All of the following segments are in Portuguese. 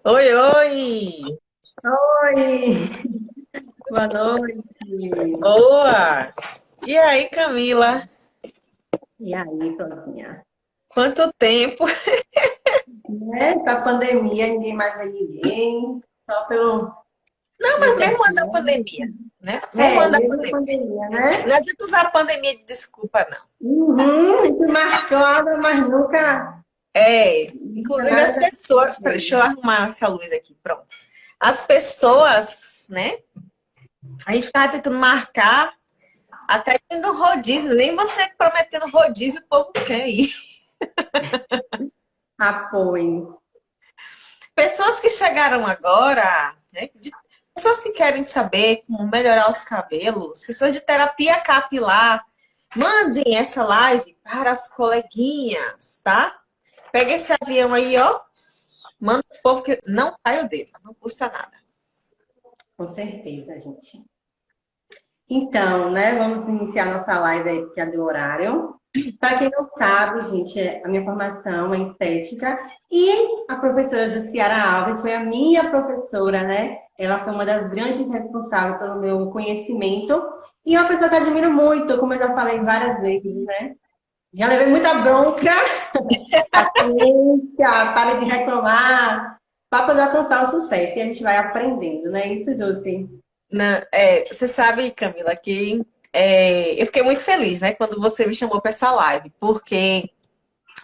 Oi, oi! Oi, boa noite. Boa! E aí, Camila? E aí, Florinha? Quanto tempo? Com a pandemia, ninguém mais vê ninguém, só Não, pela mas mesmo ano da internet. pandemia, né? Mesmo ano da Mesmo a pandemia. pandemia, né? Não adianta usar a pandemia de desculpa, não. Uhum, a gente marcava, mas nunca Inclusive as nada pessoas. Peraí, deixa eu aconteceu. arrumar essa luz aqui, pronto. As pessoas, né? A gente ficava tentando marcar, até indo no rodízio, nem você prometendo rodízio, o povo quer ir. Apoio. Pessoas que chegaram agora, né? Pessoas que querem saber como melhorar os cabelos, pessoas de terapia capilar, mandem essa live para as coleguinhas, tá? Pega esse avião aí, ó. Manda o povo que não cai o dedo, não custa nada. Com certeza, gente. Então, né, vamos iniciar nossa live aí, que já deu horário. Para quem não sabe, gente, a minha formação é em estética e a professora Jussiara Alves foi a minha professora, né? Ela foi uma das grandes responsáveis pelo meu conhecimento e é uma pessoa que eu admiro muito, como eu já falei várias vezes, né? Já levei muita bronca, paciência, para de reclamar, para poder alcançar o sucesso e a gente vai aprendendo, né? Isso, Jussi? Você sabe, Camila, que eu fiquei muito feliz, né, quando você me chamou para essa live, porque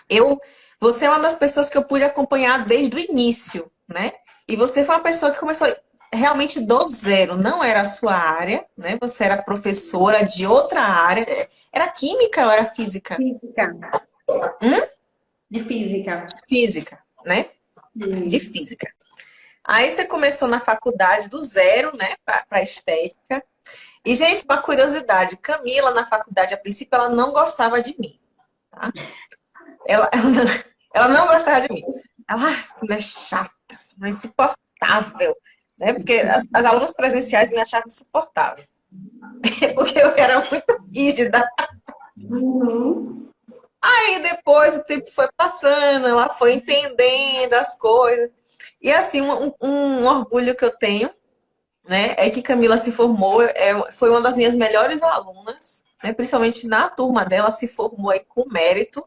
eu, você é uma das pessoas que eu pude acompanhar desde o início, né? E você foi uma pessoa que começou realmente do zero, não era a sua área, né? Você era professora de outra área. Era química ou era física? Física, Hum? de física. Física, né? De Sim. física. Aí você começou na faculdade do zero, né, para estética. E, gente, uma curiosidade, Camila na faculdade, a princípio, ela não gostava de mim, tá? Ela não gostava de mim. Ela, mulher chata, não é insuportável, né? Porque as alunas presenciais me achavam insuportável, porque eu era muito rígida. Uhum. Aí depois o tempo foi passando, ela foi entendendo as coisas. E assim, um orgulho que eu tenho, né, é que Camila se formou, foi uma das minhas melhores alunas, né, principalmente na turma dela, se formou aí com mérito,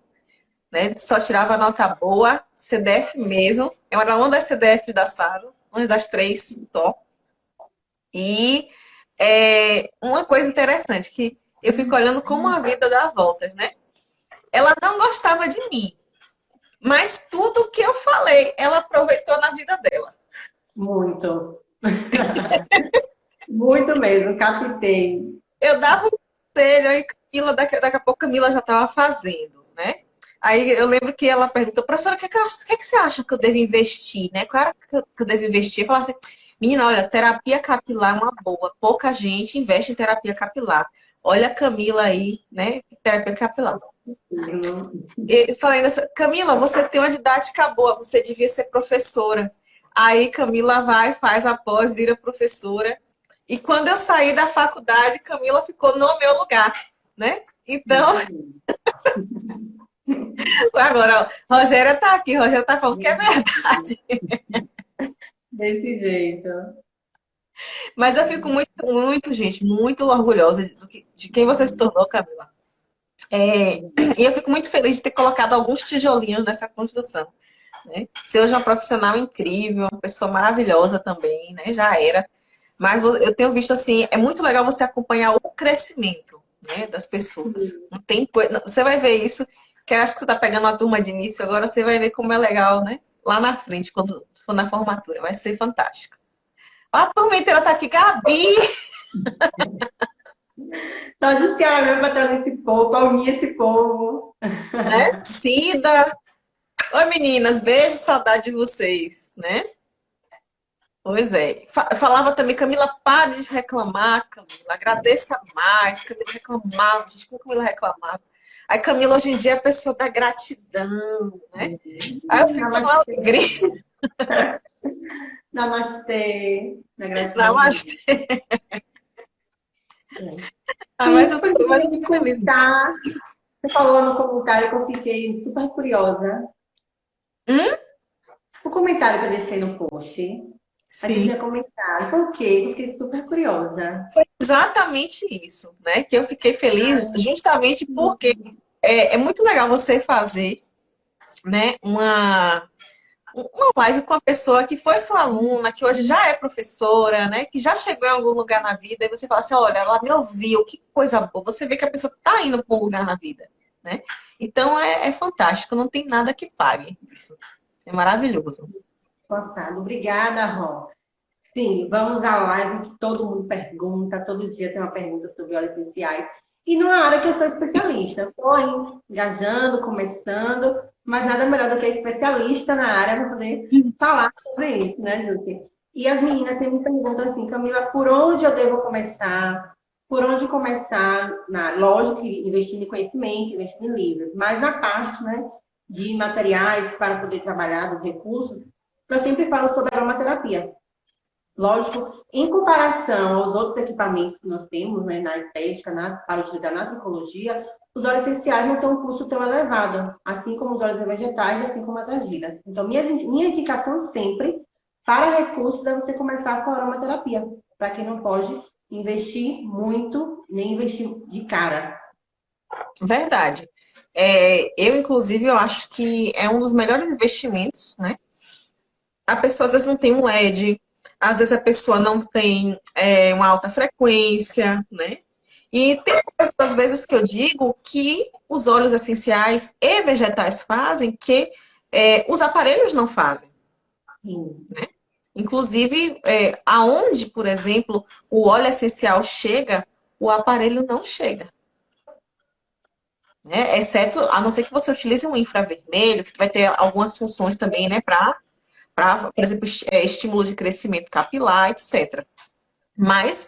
né? Só tirava nota boa, CDF mesmo. Eu era uma das CDFs da sala, uma das três só. E uma coisa interessante, que eu fico olhando como a vida dá voltas, né? Ela não gostava de mim, mas tudo que eu falei, ela aproveitou na vida dela. Muito. Muito mesmo, captei. Eu dava um conselho, aí Camila, daqui a pouco Camila já estava fazendo, né? Aí eu lembro que ela perguntou, professora, o que, é que você acha que eu devo investir, né? Qual era que eu devo investir? Eu falava assim, menina, olha, terapia capilar é uma boa. Pouca gente investe em terapia capilar. Olha a Camila aí, né? Terapia capilar. Eu falei, Camila, você tem uma didática boa, você devia ser professora. Aí Camila vai, faz a pós, vira professora. E quando eu saí da faculdade, Camila ficou no meu lugar, né? Então, Muito bem. agora, ó, Rogéria tá aqui, Rogéria tá falando que é verdade. Desse jeito. Mas eu fico muito, muito, gente, muito orgulhosa de quem você se tornou, Camila. E eu fico muito feliz de ter colocado alguns tijolinhos nessa construção. Né? Ser hoje uma profissional incrível, uma pessoa maravilhosa também, né? Já era. Mas eu tenho visto assim, é muito legal você acompanhar o crescimento, né, das pessoas. Não tem, você vai ver isso, que eu acho que você está pegando uma turma de início, agora você vai ver como é legal, né? Lá na frente, quando for na formatura, vai ser fantástico. A turma inteira tá aqui, Gabi, Só Jussiara mesmo para trazer esse povo, para unir esse povo. né? Cida. Oi, meninas, beijo, saudade de vocês, né? Pois é. Falava também, Camila, pare de reclamar, Camila. Agradeça mais. Camila reclamava, gente, como Camila reclamava. Aí Camila hoje em dia é a pessoa da gratidão, né? Aí eu fico numa Namastê. alegria. Namastê. Na Não, gratidão mas, mesmo. ah, E depois eu mas eu queria te fico feliz. contar. Você falou no comentário que eu fiquei super curiosa. Hum? o comentário que eu deixei no post. A gente Sim, tinha comentado. Por quê? Eu fiquei super curiosa. foi exatamente isso, né? Que eu fiquei feliz justamente porque é muito legal você fazer, né, uma live com uma pessoa que foi sua aluna, que hoje já é professora, né? Que já chegou em algum lugar na vida, e você fala assim, olha, ela me ouviu, que coisa boa. Você vê que a pessoa está indo para um lugar na vida, né? Então é fantástico, não tem nada que pague isso. É maravilhoso. Passado. Obrigada, Ró. Sim, vamos à live que todo mundo pergunta, todo dia tem uma pergunta sobre óleos essenciais. E não é a área que eu sou especialista. Estou engajando, começando, mas nada melhor do que especialista na área para poder falar sobre isso, né, Júlia? E as meninas sempre me perguntam assim, Camila, por onde eu devo começar? Por onde começar? Lógico que investindo em conhecimento, investindo em livros, mas na parte, né, de materiais para poder trabalhar, dos recursos, eu sempre falo sobre aromaterapia. Lógico, em comparação aos outros equipamentos que nós temos, né, na estética, para utilizar na psicologia, os óleos essenciais não têm um custo tão elevado, assim como os óleos vegetais, assim como as argilas. Então, minha indicação sempre, para recursos, é você começar com a aromaterapia, para quem não pode investir muito, nem investir de cara. Verdade. Eu, inclusive, eu acho que é um dos melhores investimentos, né? A pessoa às vezes não tem um LED, às vezes a pessoa não tem uma alta frequência, né? E tem coisas, às vezes, que eu digo que os óleos essenciais e vegetais fazem que os aparelhos não fazem. Sim. Inclusive, aonde, por exemplo, o óleo essencial chega, o aparelho não chega. Né? Exceto, a não ser que você utilize um infravermelho, que vai ter algumas funções também, né, por exemplo, estímulo de crescimento capilar, etc. Mas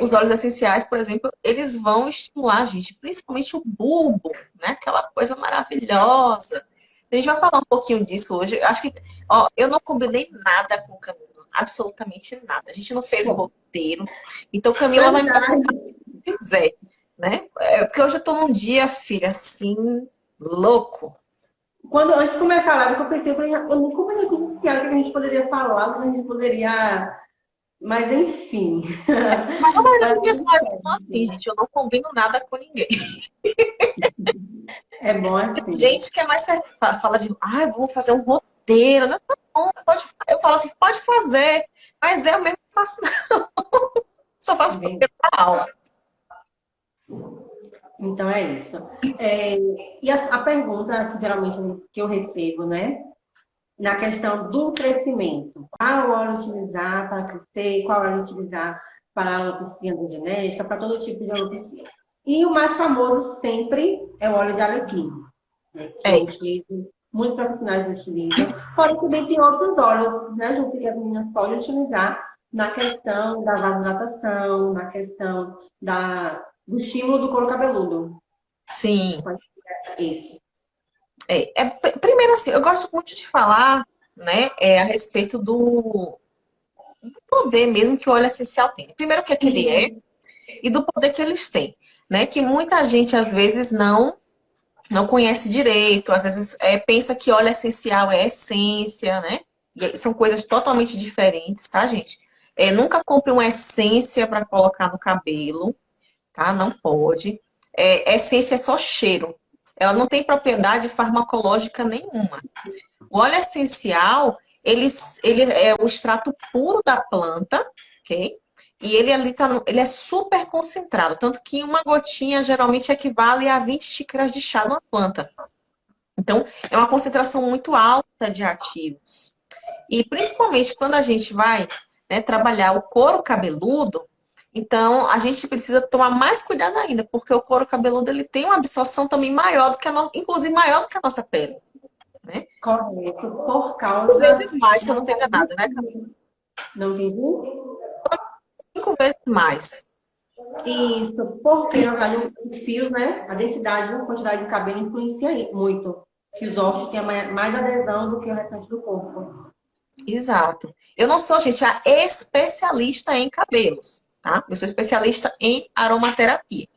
os óleos essenciais, por exemplo, eles vão estimular, gente, principalmente o bulbo, né? Aquela coisa maravilhosa. A gente vai falar um pouquinho disso hoje. Eu acho que, ó, eu não combinei nada com Camila, absolutamente nada. A gente não fez Bom, roteiro. Então, Camila vai me perguntar verdade. o que quiser, né? Porque hoje eu tô num dia, filha, assim, louco. Antes de começar a live, eu pensei, eu falei, eu nem combinei com o Luciano o que a gente poderia falar, o que a gente poderia. Mas enfim. Mas a maioria Mas das minhas lives são assim, gente. Eu não combino nada com ninguém. é bom assim. Gente que é mais fala de, vamos fazer um roteiro, né? Tá bom, eu falo assim, pode fazer, mas eu mesmo não faço, não. Só faço Bem, roteiro da aula. então é isso. E a pergunta que geralmente que eu recebo, né? Na questão do crescimento. Qual óleo utilizar para crescer, qual óleo utilizar para a alopecia androgenética, para todo tipo de alopecia. E o mais famoso sempre é o óleo de alecrim, né, que eu É, utilizo, muitos profissionais utilizam. Porém, também tem outros óleos, né, junto que as meninas podem utilizar na questão da vasodilatação, na questão do estímulo do couro cabeludo. sim. Esse. Primeiro assim, eu gosto muito de falar, né, a respeito do poder mesmo que o óleo essencial tem. Primeiro, o que é que ele é e do poder que eles têm, né? Que muita gente às vezes não conhece direito, às vezes pensa que óleo essencial é essência, né? E são coisas totalmente diferentes, tá, gente? Nunca compre uma essência para colocar no cabelo, tá? Não pode. Essência é só cheiro. Ela não tem propriedade farmacológica nenhuma. O óleo essencial, ele é o extrato puro da planta, ok? E ele ali ele é super concentrado, tanto que uma gotinha geralmente equivale a 20 xícaras de chá numa planta. Então, é uma concentração muito alta de ativos. E principalmente quando a gente vai, né, trabalhar o couro cabeludo, então a gente precisa tomar mais cuidado ainda, porque o couro cabeludo ele tem uma absorção também maior do que a nossa, inclusive maior do que a nossa pele, né? Correto, por Cinco causa. vezes mais, se eu não tenho nada, né, Camila? Não entendi? 5 vezes mais. Isso, porque na verdade os fios, né? A densidade, a quantidade de cabelo influencia muito. Que os ossos têm mais adesão do que o restante do corpo. Exato. Eu não sou, gente, a especialista em cabelos, tá? Eu sou especialista em aromaterapia.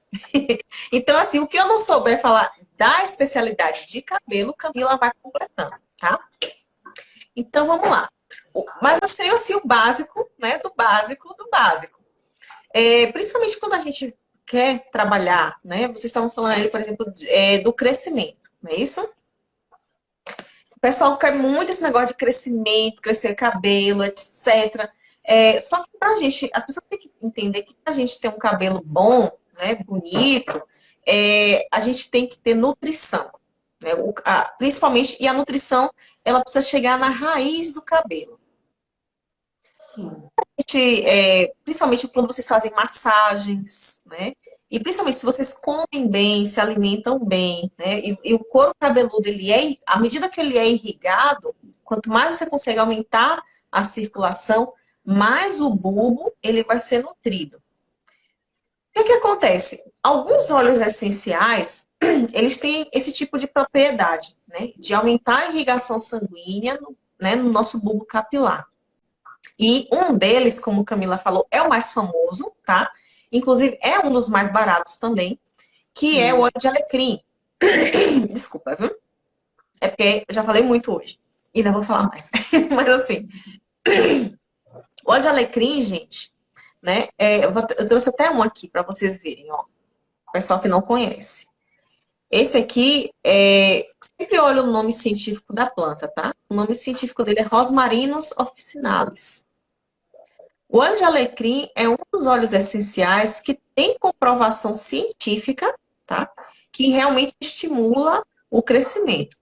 Então, assim, o que eu não souber falar da especialidade de cabelo, Camila vai completando, tá? Então, vamos lá. Mas assim, o básico, né? Do básico do básico. Principalmente quando a gente quer trabalhar, né? Vocês estavam falando aí, por exemplo, do crescimento, não é isso? O pessoal quer muito esse negócio de crescimento, crescer cabelo, etc. Só que pra gente, as pessoas têm que entender que pra gente ter um cabelo bom, né, bonito, a gente tem que ter nutrição, né? Principalmente, e a nutrição, ela precisa chegar na raiz do cabelo. Sim. Principalmente quando vocês fazem massagens, né? E principalmente se vocês comem bem, se alimentam bem, né? E o couro cabeludo, à medida que ele é irrigado, quanto mais você consegue aumentar a circulação, mais o bulbo ele vai ser nutrido. O que acontece? Alguns óleos essenciais, eles têm esse tipo de propriedade, né? De aumentar a irrigação sanguínea, né, no nosso bulbo capilar. E um deles, como Camila falou, é o mais famoso, tá? Inclusive, é um dos mais baratos também, que é o óleo de alecrim. Desculpa, viu? É porque eu já falei muito hoje. E ainda vou falar mais. Mas assim, o óleo de alecrim, gente, né? Eu trouxe até um aqui para vocês verem, ó. O pessoal que não conhece. Esse aqui, sempre olha o nome científico da planta, tá? O nome científico dele é Rosmarinus officinalis. O óleo de alecrim é um dos óleos essenciais que tem comprovação científica, tá? Que realmente estimula o crescimento.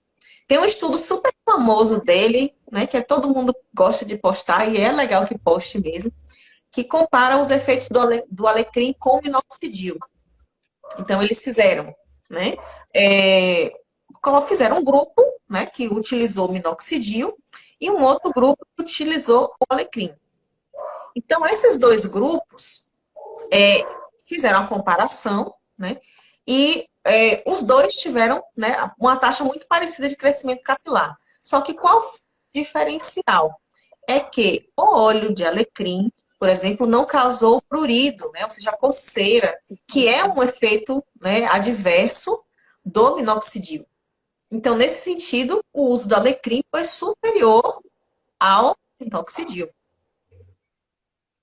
Tem um estudo super famoso dele, né? Que todo mundo gosta de postar, e é legal que poste mesmo, que compara os efeitos do alecrim com o minoxidil. Então, eles fizeram, né? Fizeram um grupo, né? Que utilizou o minoxidil e um outro grupo que utilizou o alecrim. Então, esses dois grupos fizeram a comparação, né? E os dois tiveram, né, uma taxa muito parecida de crescimento capilar. Só que qual foi o diferencial? É que o óleo de alecrim, por exemplo, não causou prurido, né? Ou seja, coceira, que é um efeito, né, adverso do minoxidil. Então, nesse sentido, o uso do alecrim foi superior ao minoxidil.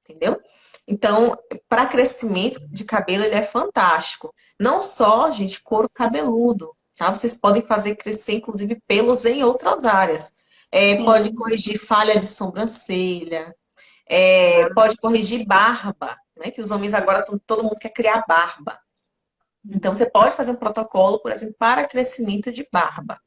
Entendeu? Então, para crescimento de cabelo, ele é fantástico. Não só, gente, couro cabeludo, tá? Vocês podem fazer crescer, inclusive, pelos em outras áreas. Pode corrigir falha de sobrancelha, pode corrigir barba, né? Que os homens agora, todo mundo quer criar barba. Então, você pode fazer um protocolo, por exemplo, para crescimento de barba.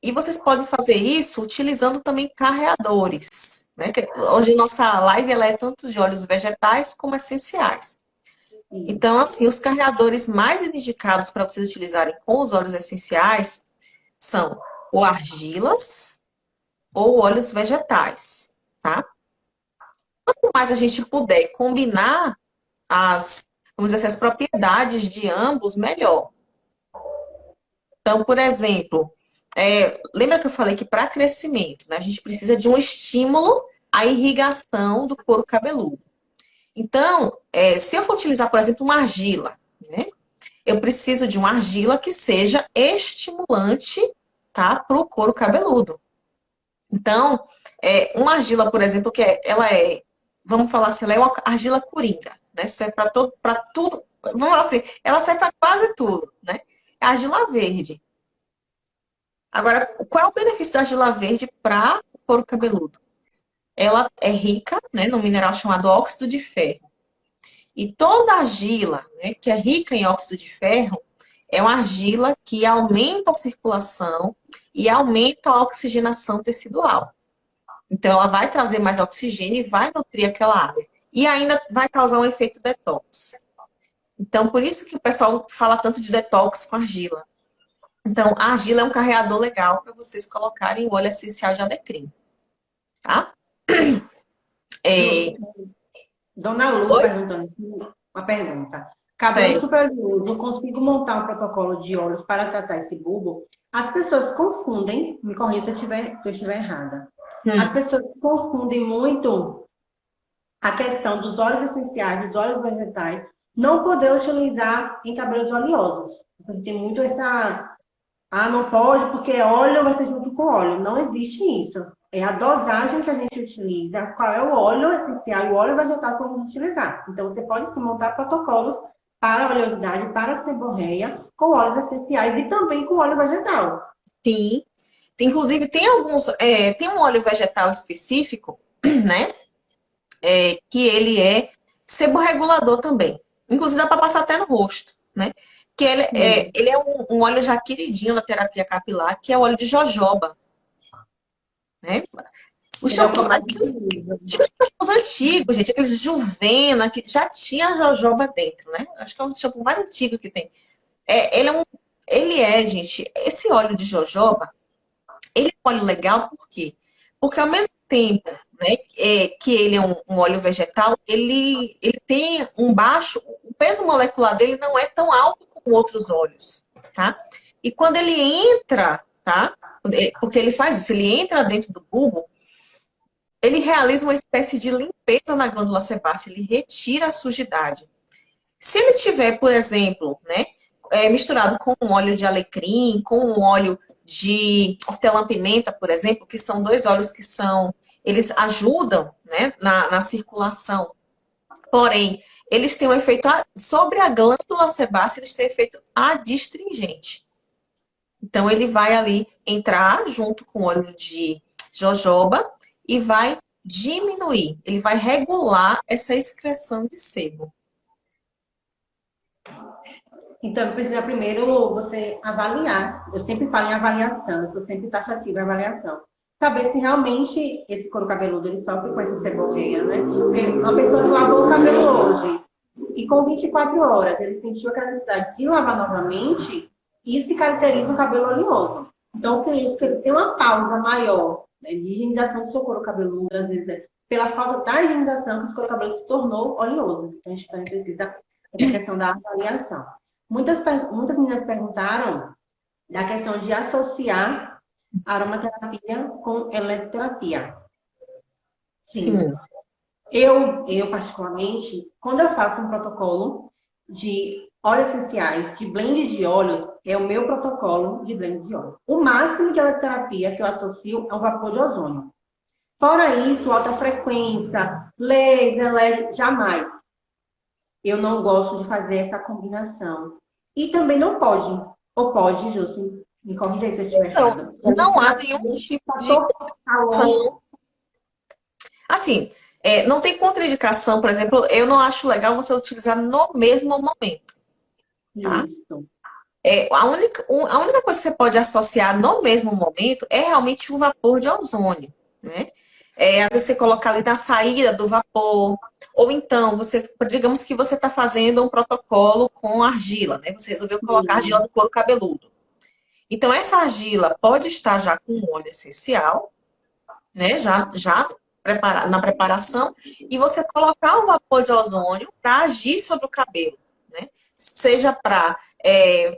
E vocês podem fazer isso utilizando também carreadores, né? Hoje nossa live ela é tanto de óleos vegetais como essenciais. Então, assim, os carreadores mais indicados para vocês utilizarem com os óleos essenciais são ou argilas ou óleos vegetais, tá? Quanto mais a gente puder combinar vamos dizer assim, as propriedades de ambos, melhor. Então, por exemplo, lembra que eu falei que para crescimento, né, a gente precisa de um estímulo à irrigação do couro cabeludo. Então, se eu for utilizar, por exemplo, uma argila, né, eu preciso de uma argila que seja estimulante, tá, para o couro cabeludo. Então, uma argila, por exemplo, vamos falar assim, ela é uma argila coringa, né, serve para tudo, vamos falar assim, ela serve para quase tudo, né? É a argila verde. Agora, qual é o benefício da argila verde para o couro cabeludo? Ela é rica, né, no mineral chamado óxido de ferro. E toda argila, né, que é rica em óxido de ferro, é uma argila que aumenta a circulação e aumenta a oxigenação tecidual. Então, ela vai trazer mais oxigênio e vai nutrir aquela área. E ainda vai causar um efeito detox. Então, por isso que o pessoal fala tanto de detox com argila. Então, a argila é um carreador legal para vocês colocarem o óleo essencial de alecrim, tá? Dona Lu Oi? perguntando uma pergunta. Cabelo Tem. superoleoso, consigo montar um protocolo de óleos para tratar esse bulbo? As pessoas confundem, me corrija se eu estiver errada. As pessoas confundem muito a questão dos óleos essenciais, dos óleos vegetais, não poder utilizar em cabelos oleosos. Então, tem muito essa Ah, não pode porque óleo vai ser junto com óleo. Não existe isso. É a dosagem que a gente utiliza, qual é o óleo essencial e o óleo vegetal que vamos utilizar. Então, você pode se montar protocolos para a oleosidade, para a seborreia, com óleos essenciais e também com óleo vegetal. Sim. Inclusive, tem alguns, tem um óleo vegetal específico, né? Que ele é seborregulador também. Inclusive, dá para passar até no rosto, né? Que Sim. ele é um óleo já queridinho na terapia capilar, que é o óleo de jojoba, né? Os Ele é o que eu shampoos, mais utilizo. tinha os shampoos antigos, gente, aqueles Juvena, que já tinha jojoba dentro, né? Acho que é o shampoo mais antigo que tem. Ele é gente, esse óleo de jojoba, ele é um óleo legal por quê? Porque ao mesmo tempo, né, que ele é um óleo vegetal, ele tem um baixo, o peso molecular dele não é tão alto como outros óleos, tá? E quando ele entra, tá? Porque ele faz isso, ele entra dentro do bulbo, ele realiza uma espécie de limpeza na glândula sebácea, ele retira a sujidade. Se ele tiver, por exemplo, né, misturado com um óleo de alecrim, com um óleo de hortelã-pimenta, por exemplo, que são dois óleos que eles ajudam, né, na circulação. Porém, eles têm um efeito sobre a glândula sebácea, eles têm efeito adstringente. Então, ele vai ali entrar junto com o óleo de jojoba e vai diminuir, ele vai regular essa excreção de sebo. Então, precisa primeiro você avaliar. Eu sempre falo em avaliação, eu sou sempre taxativa em avaliação. Saber se realmente esse couro cabeludo ele sofre com essa seborreia, né? Porque uma pessoa que lavou o cabelo hoje e com 24 horas ele sentiu aquela necessidade de lavar novamente, isso se caracteriza um cabelo oleoso. Então, o cliente que ele tem uma pausa maior, né, de higienização do seu couro cabeludo, às vezes pela falta da higienização que o couro cabeludo se tornou oleoso. Então, a gente também precisa dessa questão da avaliação. Muitas meninas perguntaram da questão de associar aromaterapia com eletroterapia. Sim. Sim, Eu particularmente, quando eu faço um protocolo de óleos essenciais, de blend de óleos, é o meu protocolo de blend de óleo. O máximo de eletroterapia que eu associo é o vapor de ozônio. Fora isso, alta frequência, laser, LED, jamais. Eu não gosto de fazer essa combinação. E também não pode. Ou pode, Jussi? Me corrija aí se eu estiver então, errado. não há nenhum tipo de Calor. assim, não tem contraindicação, por exemplo, eu não acho legal você utilizar no mesmo momento, tá? Isso. A única coisa que você pode associar no mesmo momento é realmente o vapor de ozônio, né? Às vezes você colocar ali na saída do vapor, ou então, digamos que você está fazendo um protocolo com argila, né? Você resolveu colocar argila no couro cabeludo. Então, essa argila pode estar já com óleo essencial, né? Já na preparação, e você colocar o vapor de ozônio para agir sobre o cabelo, né? Seja para,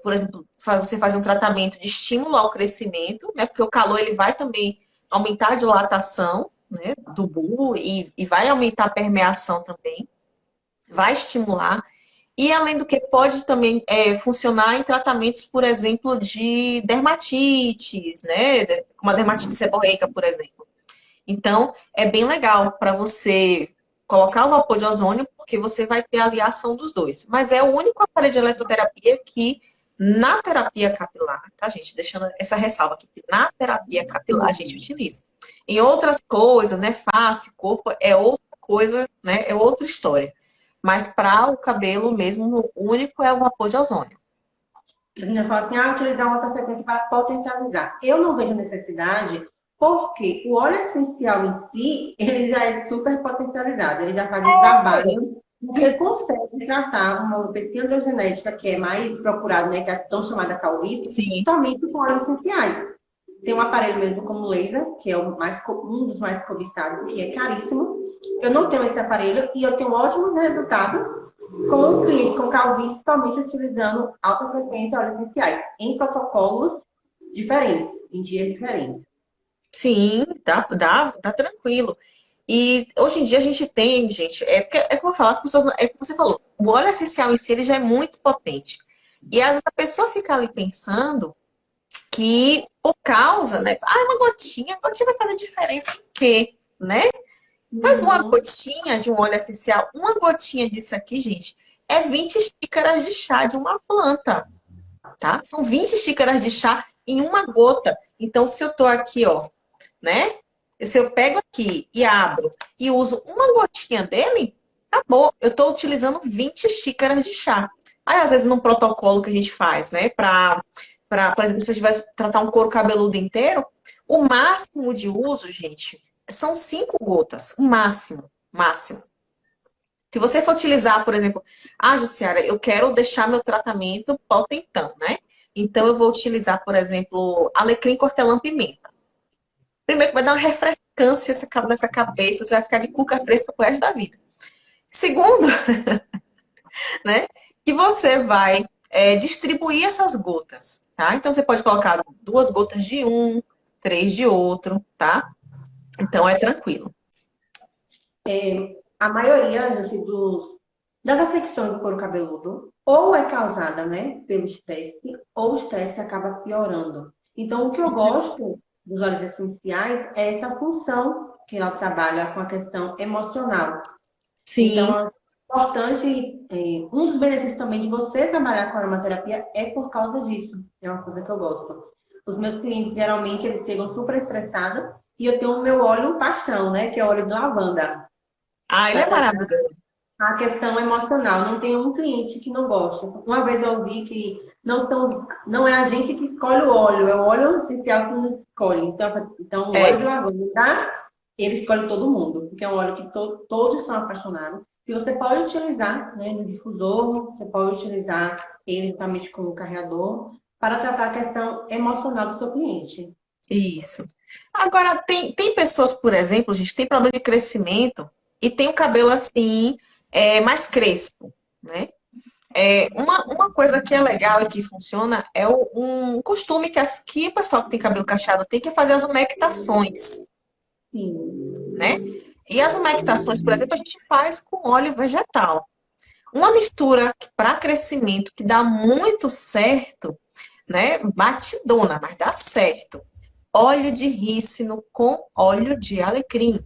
por exemplo, você fazer um tratamento de estímulo ao crescimento, né? Porque o calor ele vai também aumentar a dilatação, né, do bulbo e vai aumentar a permeação também, vai estimular. E além do que pode também funcionar em tratamentos, por exemplo, de dermatites, né? Como a dermatite seborreica, por exemplo. Então, é bem legal para você colocar o vapor de ozônio, porque você vai ter a aliação dos dois. Mas é o único aparelho de eletroterapia que, na terapia capilar, tá, gente? Deixando essa ressalva aqui, que na terapia capilar a gente utiliza. Em outras coisas, né? Face, corpo, é outra coisa, né? É outra história. Mas para o cabelo mesmo, o único é o vapor de ozônio. A gente fala assim, utilizar uma outra frequência para potencializar. Eu não vejo necessidade, porque o óleo essencial em si, ele já é super potencializado. Ele já faz um trabalho. Você consegue tratar uma alopecia androgenética, que é mais procurada, né, que é a tão chamada calvície, Sim. somente com óleos essenciais. Tem um aparelho mesmo como laser, que é um dos mais cobiçados, que é caríssimo. Eu não tenho esse aparelho e eu tenho ótimos resultados com o cliente com calvície, somente utilizando alta frequência óleos essenciais, em protocolos diferentes, em dias diferentes. Sim, tá tranquilo. E hoje em dia a gente tem, gente, porque é como eu falo, as pessoas, é como você falou, o óleo essencial em si ele já é muito potente. E às vezes a pessoa fica ali pensando que por causa, né? Ah, uma gotinha vai fazer diferença em quê, né? Mas uma Uhum. gotinha de um óleo essencial, uma gotinha disso aqui, gente, é 20 xícaras de chá de uma planta, tá? São 20 xícaras de chá em uma gota. Então, se eu tô aqui, ó, né? Se eu pego aqui e abro e uso uma gotinha dele, acabou. Eu tô utilizando 20 xícaras de chá. Aí, às vezes, num protocolo que a gente faz, né? Por exemplo, se a gente vai tratar um couro cabeludo inteiro, o máximo de uso, gente, são 5 gotas. O máximo. Máximo. Se você for utilizar, por exemplo, Jussiara, eu quero deixar meu tratamento potentão, né? Então, eu vou utilizar, por exemplo, alecrim, hortelã-pimenta. Primeiro, que vai dar uma refrescância nessa cabeça, você vai ficar de cuca fresca pro resto da vida. Segundo, né, que você vai distribuir essas gotas, tá? Então, você pode colocar 2 gotas de um, 3 de outro, tá? Então, é tranquilo. A maioria assim, das afecções do couro cabeludo ou é causada, né, pelo estresse, ou o estresse acaba piorando. Então, o que eu gosto dos óleos essenciais é essa função que ela trabalha com a questão emocional. Sim. Então, é importante, um dos benefícios também de você trabalhar com aromaterapia é por causa disso. É uma coisa que eu gosto. Os meus clientes, geralmente, eles chegam super estressados e eu tenho o meu óleo paixão, né, que é o óleo de lavanda. Ah, ele Para é tratar maravilhoso. a questão emocional. Não tem um cliente que não gosta. Uma vez eu ouvi que não é a gente que escolhe o óleo, é o óleo essencial que nos escolhe. Então o óleo de É, lavanda, ele escolhe todo mundo, porque é um óleo que todos são apaixonados. E você pode utilizar, né, no difusor, você pode utilizar ele justamente como carreador, para tratar a questão emocional do seu cliente. isso. Agora, tem pessoas, por exemplo, gente, tem problema de crescimento e tem o cabelo assim, mais crespo, né? Uma coisa que é legal e que funciona é um costume que o pessoal que tem cabelo cacheado tem, que é fazer as umectações, Sim. né? E as umectações, por exemplo, a gente faz com óleo vegetal. Uma mistura para crescimento que dá muito certo, né? Batidona, mas dá certo. Óleo de rícino com óleo de alecrim,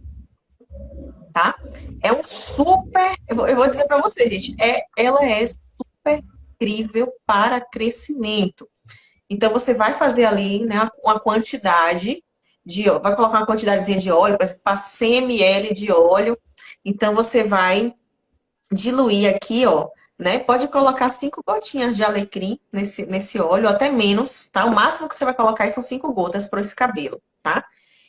tá? É um super, eu vou dizer para você, gente, ela é super incrível para crescimento. Então, você vai fazer ali, né, uma quantidade vai colocar uma quantidadezinha de óleo, por exemplo, para 100 ml de óleo. Então, você vai diluir aqui, ó, né? Pode colocar 5 gotinhas de alecrim nesse óleo, ou até menos, tá? O máximo que você vai colocar aí são 5 gotas para esse cabelo, tá?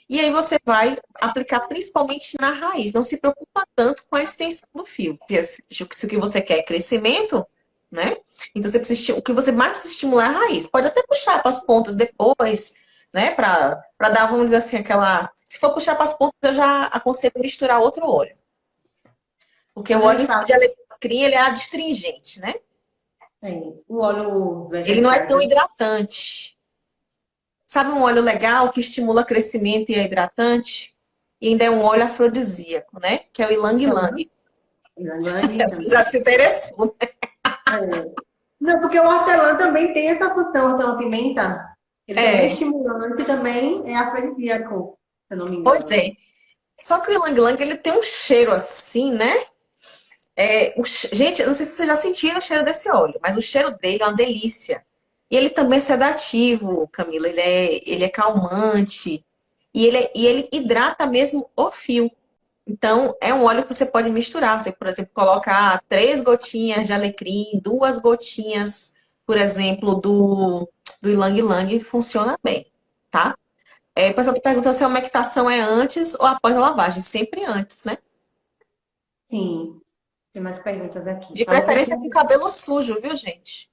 E aí você vai aplicar principalmente na raiz. Não se preocupa tanto com a extensão do fio, porque se o que você quer é crescimento, né? Então o que você mais precisa estimular é a raiz. Pode até puxar para as pontas depois, né? Para dar, vamos dizer assim, aquela. Se for puxar para as pontas, eu já aconselho misturar outro óleo. Porque o Quando a óleo gente fala de alecrim, ele é adstringente, né? o óleo Ele não é vegetais, tão hidratante. Sabe um óleo legal que estimula crescimento e é hidratante? E ainda é um óleo afrodisíaco, né? Que é o ylang ylang. ylang Já se interessou. É. Não, porque o hortelã também tem essa função, hortelã-pimenta. Ele também é É, estimulante e também é afrodisíaco, se eu não me pois engano. é. Só que o ylang ylang, ele tem um cheiro assim, né? Gente, eu não sei se vocês já sentiram o cheiro desse óleo, mas o cheiro dele é uma delícia. E ele também é sedativo, Camila. Ele é calmante. E ele hidrata mesmo o fio. Então, é um óleo que você pode misturar. Você, por exemplo, colocar 3 gotinhas de alecrim, 2 gotinhas, por exemplo, do ylang ylang, funciona bem, tá? O pessoal está perguntando se a umectação é antes ou após a lavagem. Sempre antes, né? Sim, tem mais perguntas aqui. De preferência com cabelo sujo, viu, gente?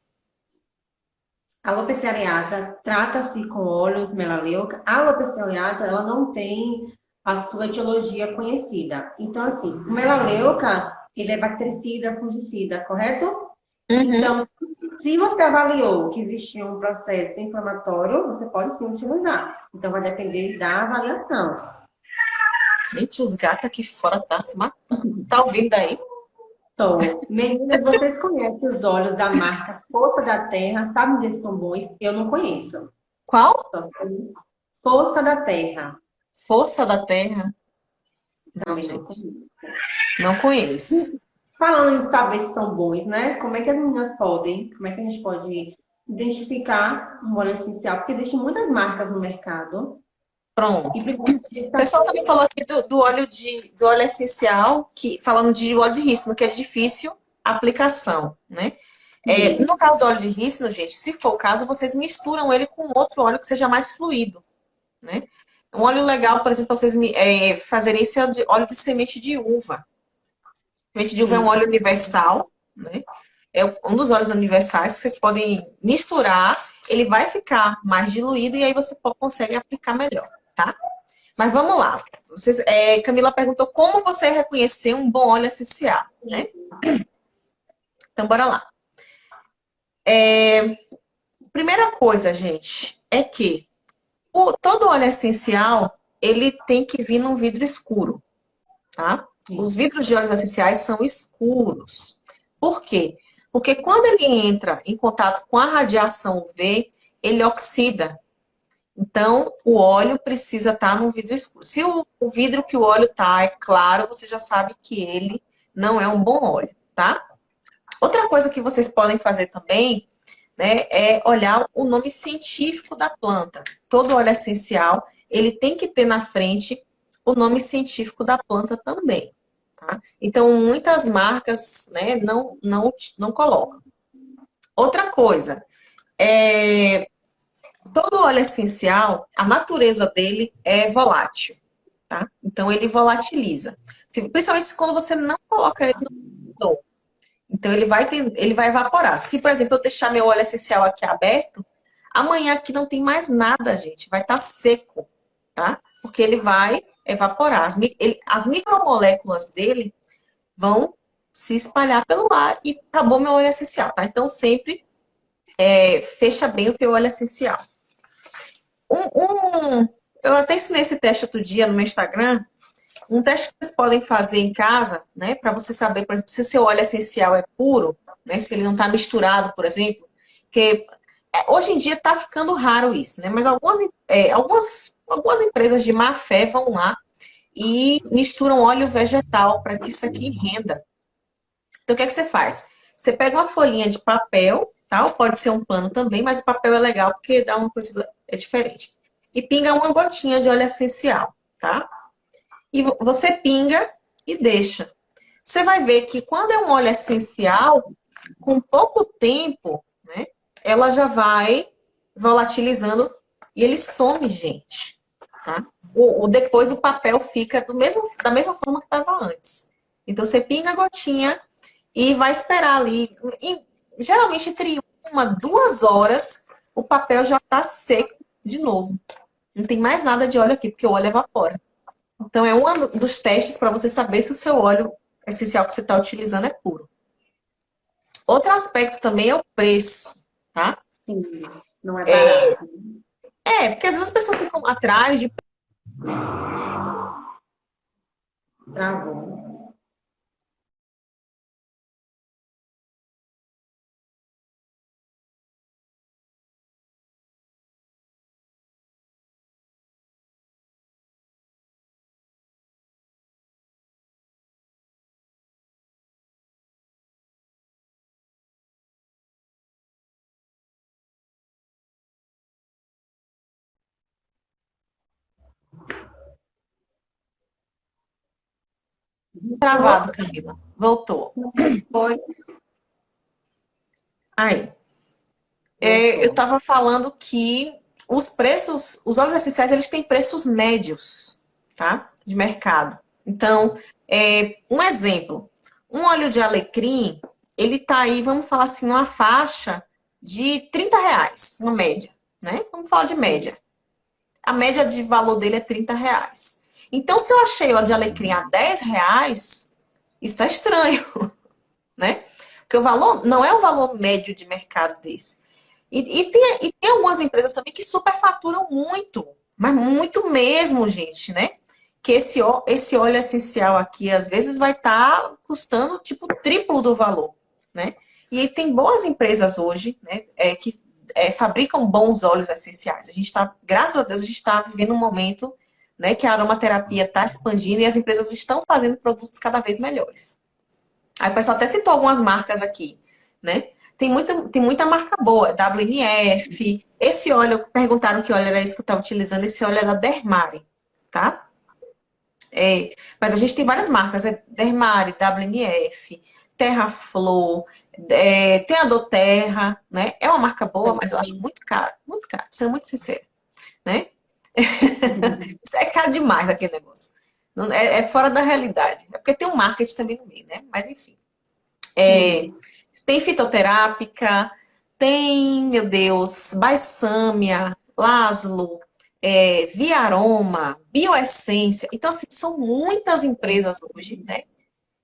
Alopecia areata trata-se com óleos melaleuca. A alopecia areata, ela não tem a sua etiologia conhecida. Então, assim, o melaleuca, ele é bactericida, fungicida, correto? Uhum. Então, se você avaliou que existia um processo inflamatório, você pode sim utilizar. Então, vai depender da avaliação. Gente, os gatos aqui fora tá se matando. Tá ouvindo aí? Então, meninas, vocês conhecem os óleos da marca Força da Terra? Sabem onde eles são bons? Eu não conheço. Qual? Força da Terra. Força da Terra? Não, Também não gente. conheço. Não conheço. Falando em saber se são bons, né? Como é que as meninas podem, como é que a gente pode identificar um óleo essencial? Porque existem muitas marcas no mercado e Pronto. precisa O pessoal também saber. falou aqui do óleo essencial, que, falando de óleo de rícino, que é de difícil aplicação, né? No caso do óleo de rícino, gente, se for o caso, vocês misturam ele com outro óleo que seja mais fluido, né? Um óleo legal, por exemplo, para vocês fazerem isso é óleo de semente de uva. Semente de uva é um Sim. óleo universal, né? É um dos óleos universais que vocês podem misturar, ele vai ficar mais diluído e aí você consegue aplicar melhor, tá? Mas vamos lá. Camila perguntou como você reconhecer um bom óleo essencial, né? Então, bora lá. Primeira coisa, gente, é que todo óleo essencial, ele tem que vir num vidro escuro, tá? Os Sim. vidros de óleos essenciais são escuros. Por quê? Porque quando ele entra em contato com a radiação UV, ele oxida. Então, o óleo precisa estar num vidro escuro. Se o vidro que o óleo está é claro, você já sabe que ele não é um bom óleo, tá? Outra coisa que vocês podem fazer também, né, é olhar o nome científico da planta. Todo óleo essencial, ele tem que ter na frente o nome científico da planta também, tá? Então, muitas marcas, né, não colocam. Outra coisa, todo óleo essencial, a natureza dele é volátil, tá? Então, ele volatiliza. Principalmente quando você não coloca ele no fogo. Então, ele vai evaporar. Se, por exemplo, eu deixar meu óleo essencial aqui aberto, amanhã aqui não tem mais nada, gente. Vai estar seco, tá? Porque ele vai evaporar. As micromoléculas dele vão se espalhar pelo ar e acabou meu óleo essencial, tá? Então, sempre fecha bem o teu óleo essencial. Eu até ensinei esse teste outro dia no meu Instagram. Um teste que vocês podem fazer em casa, né, para você saber, por exemplo, se o seu óleo essencial é puro, né, se ele não está misturado, por exemplo, que hoje em dia está ficando raro isso, né, mas algumas empresas de má fé vão lá e misturam óleo vegetal para que isso aqui renda. Então, o que é que você faz? Você pega uma folhinha de papel, tá? Ou pode ser um pano também, mas o papel é legal porque dá uma coisa diferente. E pinga uma gotinha de óleo essencial, tá? E você pinga e deixa. Você vai ver que quando é um óleo essencial, com pouco tempo, né, ela já vai volatilizando e ele some, gente. Tá? Depois o papel fica da mesma forma que estava antes. Então você pinga a gotinha e vai esperar ali. Geralmente entre 1, 2 horas, o papel já está seco de novo. Não tem mais nada de óleo aqui, porque o óleo evapora. Então, é um dos testes para você saber se o seu óleo essencial que você está utilizando é puro. Outro aspecto também é o preço, tá? Sim. Não é barato. Porque às vezes as pessoas ficam atrás de... Travou. Travado, Camila. Voltou. Foi. Aí. Eu Voltou. estava falando que os óleos essenciais, eles têm preços médios, tá? De mercado. Então, um exemplo. Um óleo de alecrim, ele tá aí, vamos falar assim, uma faixa de R$ 30, uma média, né? Vamos falar de média. A média de valor dele é R$ 30. Então, se eu achei óleo de alecrim a R$ 10, está estranho, né? Porque o valor não é o valor médio de mercado desse. E tem algumas empresas também que superfaturam muito, mas muito mesmo, gente, né? Que esse óleo essencial aqui, às vezes, vai estar custando, tipo, o triplo do valor, né? E aí tem boas empresas hoje, né, que fabricam bons óleos essenciais. A gente está, graças a Deus, a gente está vivendo um momento, né, que a aromaterapia está expandindo e as empresas estão fazendo produtos cada vez melhores. Aí o pessoal até citou algumas marcas aqui, né? Tem muita marca boa, WNF. Esse óleo, perguntaram que óleo era esse que eu estava utilizando, esse óleo é da Dermari, tá? Mas a gente tem várias marcas, Dermari, WNF, Terraflor, tem a doTERRA, né? É uma marca boa, mas eu acho muito caro, sendo muito sincera, né? Isso é caro demais aquele negócio. É fora da realidade. É porque tem um marketing também no meio, né? Mas enfim. Tem fitoterápica, tem, meu Deus, Balsâmia, Laszlo, Via Aroma, Bioessência. Então, assim, são muitas empresas hoje, né?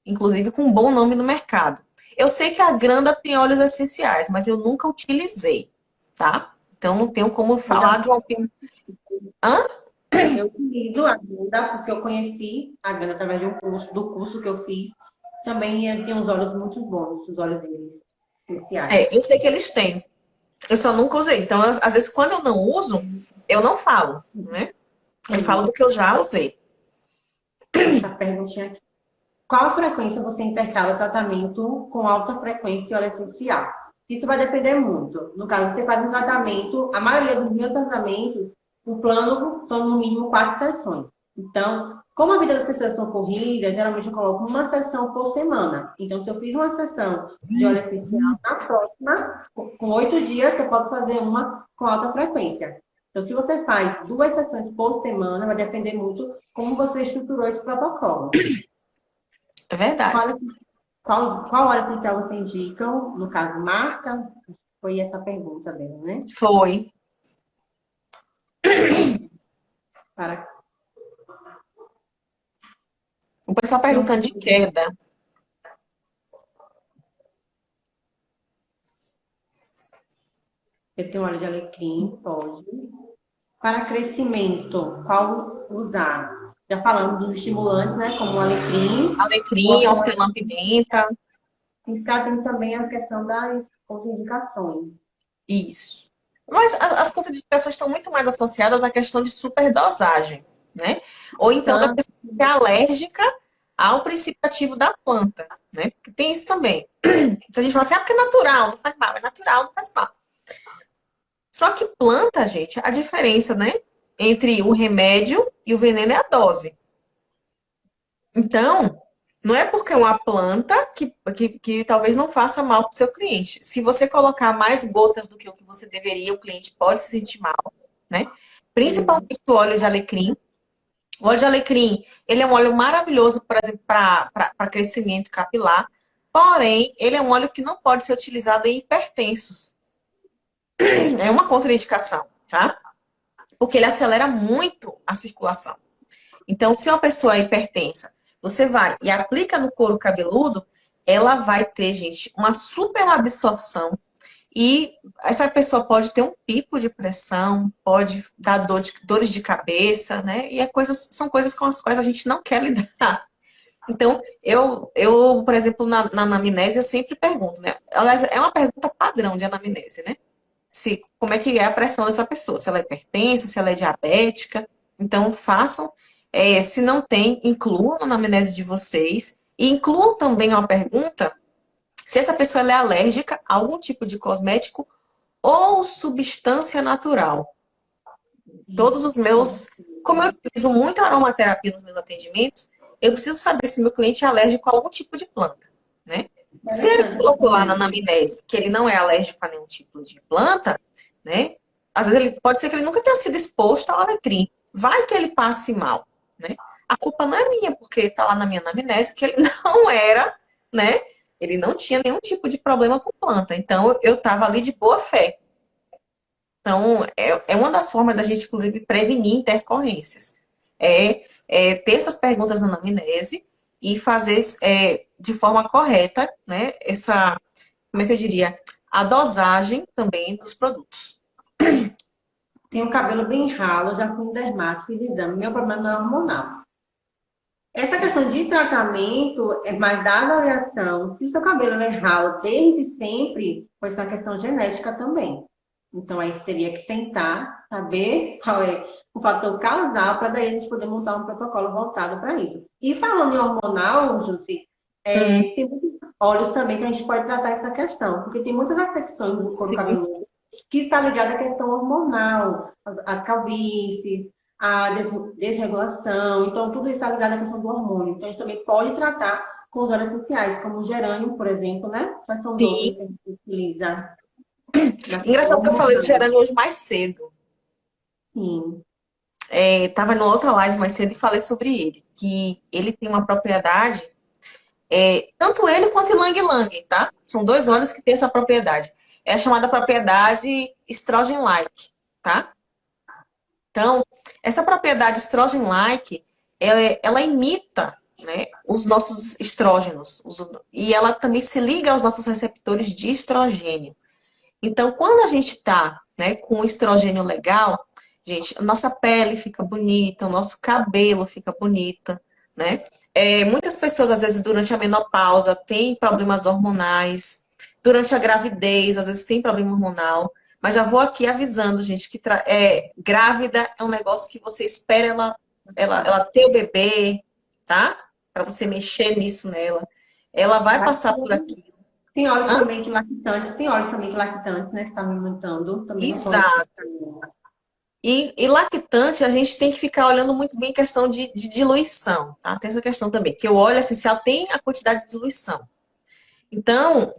Inclusive com um bom nome no mercado. Eu sei que a Granda tem óleos essenciais, mas eu nunca utilizei, tá? Então, não tenho como falar de uma opinião. Hã? Eu utilizo a Granda porque eu conheci a Granda através de do curso que eu fiz. Também tem uns óleos muito bons, os óleos deles especiais. Eu sei que eles têm. Eu só nunca usei. Então, às vezes, quando eu não uso, eu não falo, né? Eu falo do que eu já usei. Essa perguntinha aqui. Qual a frequência você intercala o tratamento com alta frequência e óleo essencial? Isso vai depender muito. No caso, você faz um tratamento, a maioria dos meus tratamentos, o plano são no mínimo 4 sessões. Então, como a vida das pessoas são corridas, geralmente eu coloco uma sessão por semana. Então, se eu fiz uma sessão de óleo essencial, na próxima, com 8 dias, eu posso fazer uma com alta frequência. Então, se você faz 2 sessões por semana, vai depender muito como você estruturou esse protocolo. É verdade. Qual óleo essencial você indica? No caso, marca? Foi essa a pergunta dela, né? Foi. Para... O pessoal perguntando de queda. Eu tenho óleo de alecrim, pode. Para crescimento, qual usar? Já falamos dos estimulantes, né? Como o alecrim. Alecrim, hortelã-pimenta. E ficar tem também a questão das contraindicações. Isso. Mas as contraindicações estão muito mais associadas à questão de superdosagem, né? Ou então da pessoa que é alérgica ao princípio ativo da planta, né? Porque tem isso também. Se a gente fala assim, porque é natural, não faz mal, é natural, não faz mal. Só que planta, gente, a diferença, né? Entre o remédio e o veneno é a dose. Então, não é porque é uma planta que talvez não faça mal para o seu cliente. Se você colocar mais gotas do que o que você deveria, o cliente pode se sentir mal, né? Principalmente o óleo de alecrim. O óleo de alecrim, ele é um óleo maravilhoso, por exemplo, para crescimento capilar. Porém, ele é um óleo que não pode ser utilizado em hipertensos. É uma contraindicação, tá? Porque ele acelera muito a circulação. Então, se uma pessoa é hipertensa, você vai e aplica no couro cabeludo, ela vai ter, gente, uma super absorção e essa pessoa pode ter um pico de pressão, pode dar dores de cabeça, né? E são coisas com as quais a gente não quer lidar. Então, eu por exemplo, na anamnese, eu sempre pergunto, né? Aliás, é uma pergunta padrão de anamnese, né? Como é que é a pressão dessa pessoa, se ela é hipertensa, se ela é diabética. Então, façam. Se não tem, incluam na anamnese de vocês. E incluam também uma pergunta se essa pessoa ela é alérgica a algum tipo de cosmético ou substância natural. Todos os meus... Como eu utilizo muito aromaterapia nos meus atendimentos, eu preciso saber se meu cliente é alérgico a algum tipo de planta, né? Se ele colocou lá na anamnese que ele não é alérgico a nenhum tipo de planta, né? Às vezes pode ser que ele nunca tenha sido exposto ao alecrim. Vai que ele passe mal, né? A culpa não é minha, porque está lá na minha anamnese que ele não era, né? Ele não tinha nenhum tipo de problema com planta. Então, eu estava ali de boa fé. Então, é uma das formas da gente, inclusive, prevenir intercorrências. Ter essas perguntas na anamnese e fazer de forma correta, né? Como é que eu diria? A dosagem também dos produtos. Tenho o cabelo bem ralo, já fui no dermato, fiz exame. Meu problema não é hormonal. Essa questão de tratamento é mais da avaliação. Se o seu cabelo é ralo desde sempre, pode ser uma questão genética também. Então, aí teria que sentar, saber qual é o fator causal, para daí a gente poder montar um protocolo voltado para isso. E falando em hormonal, Jússi, Hum, tem muitos óleos também que a gente pode tratar essa questão, porque tem muitas afecções do couro sim, cabeludo que está ligada à questão hormonal, as calvícies, a desregulação, então tudo isso está ligado à questão do hormônio. Então, a gente também pode tratar com os óleos essenciais, como o gerânio, por exemplo, né? Quais são os outros sim. que a gente utiliza na questão Engraçado que eu falei do hormonal? gerânio hoje mais cedo. Sim. Tava numa outra live mais cedo e falei sobre ele, que ele tem uma propriedade, tanto ele quanto o ylang-ylang, tá? São dois óleos que têm essa propriedade. É a chamada propriedade estrogen-like, tá? Então, essa propriedade estrogen-like, ela imita, né, os nossos estrógenos, e ela também se liga aos nossos receptores de estrogênio. Então, quando a gente está, né, com o estrogênio legal, gente, a nossa pele fica bonita, o nosso cabelo fica bonita, né? Muitas pessoas, às vezes, durante a menopausa, têm problemas hormonais. Durante a gravidez, às vezes, tem problema hormonal. Mas já vou aqui avisando, gente, que grávida é um negócio que você espera ela ter o bebê, tá? Para você mexer nisso nela. Ela vai passar por aqui. Tem óleos também que lactantes, né, que tá me aumentando, também não são Exato. E lactante, a gente tem que ficar olhando muito bem a questão de diluição, tá? Tem essa questão também, que o óleo essencial tem a quantidade de diluição. Então,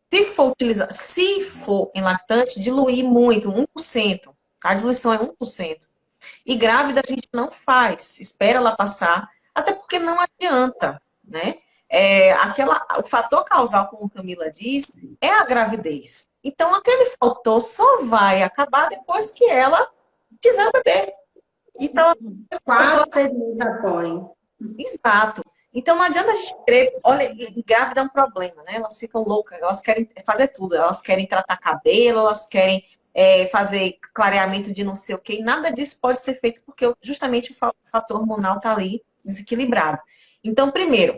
se for em lactante, diluir muito, 1%. A diluição é 1%. E grávida a gente não faz, espera ela passar, até porque não adianta, né? O fator causal, como Camila diz, é a gravidez. Então, aquele fator só vai acabar depois que ela tiver o bebê. E para 4, 6 meses após. exato. Então não adianta a gente querer. Olha, e grávida é um problema, né? Elas ficam loucas, elas querem fazer tudo. Elas querem tratar cabelo, elas querem fazer clareamento de não sei o quê. E nada disso pode ser feito porque justamente o fator hormonal está ali desequilibrado. Então, primeiro,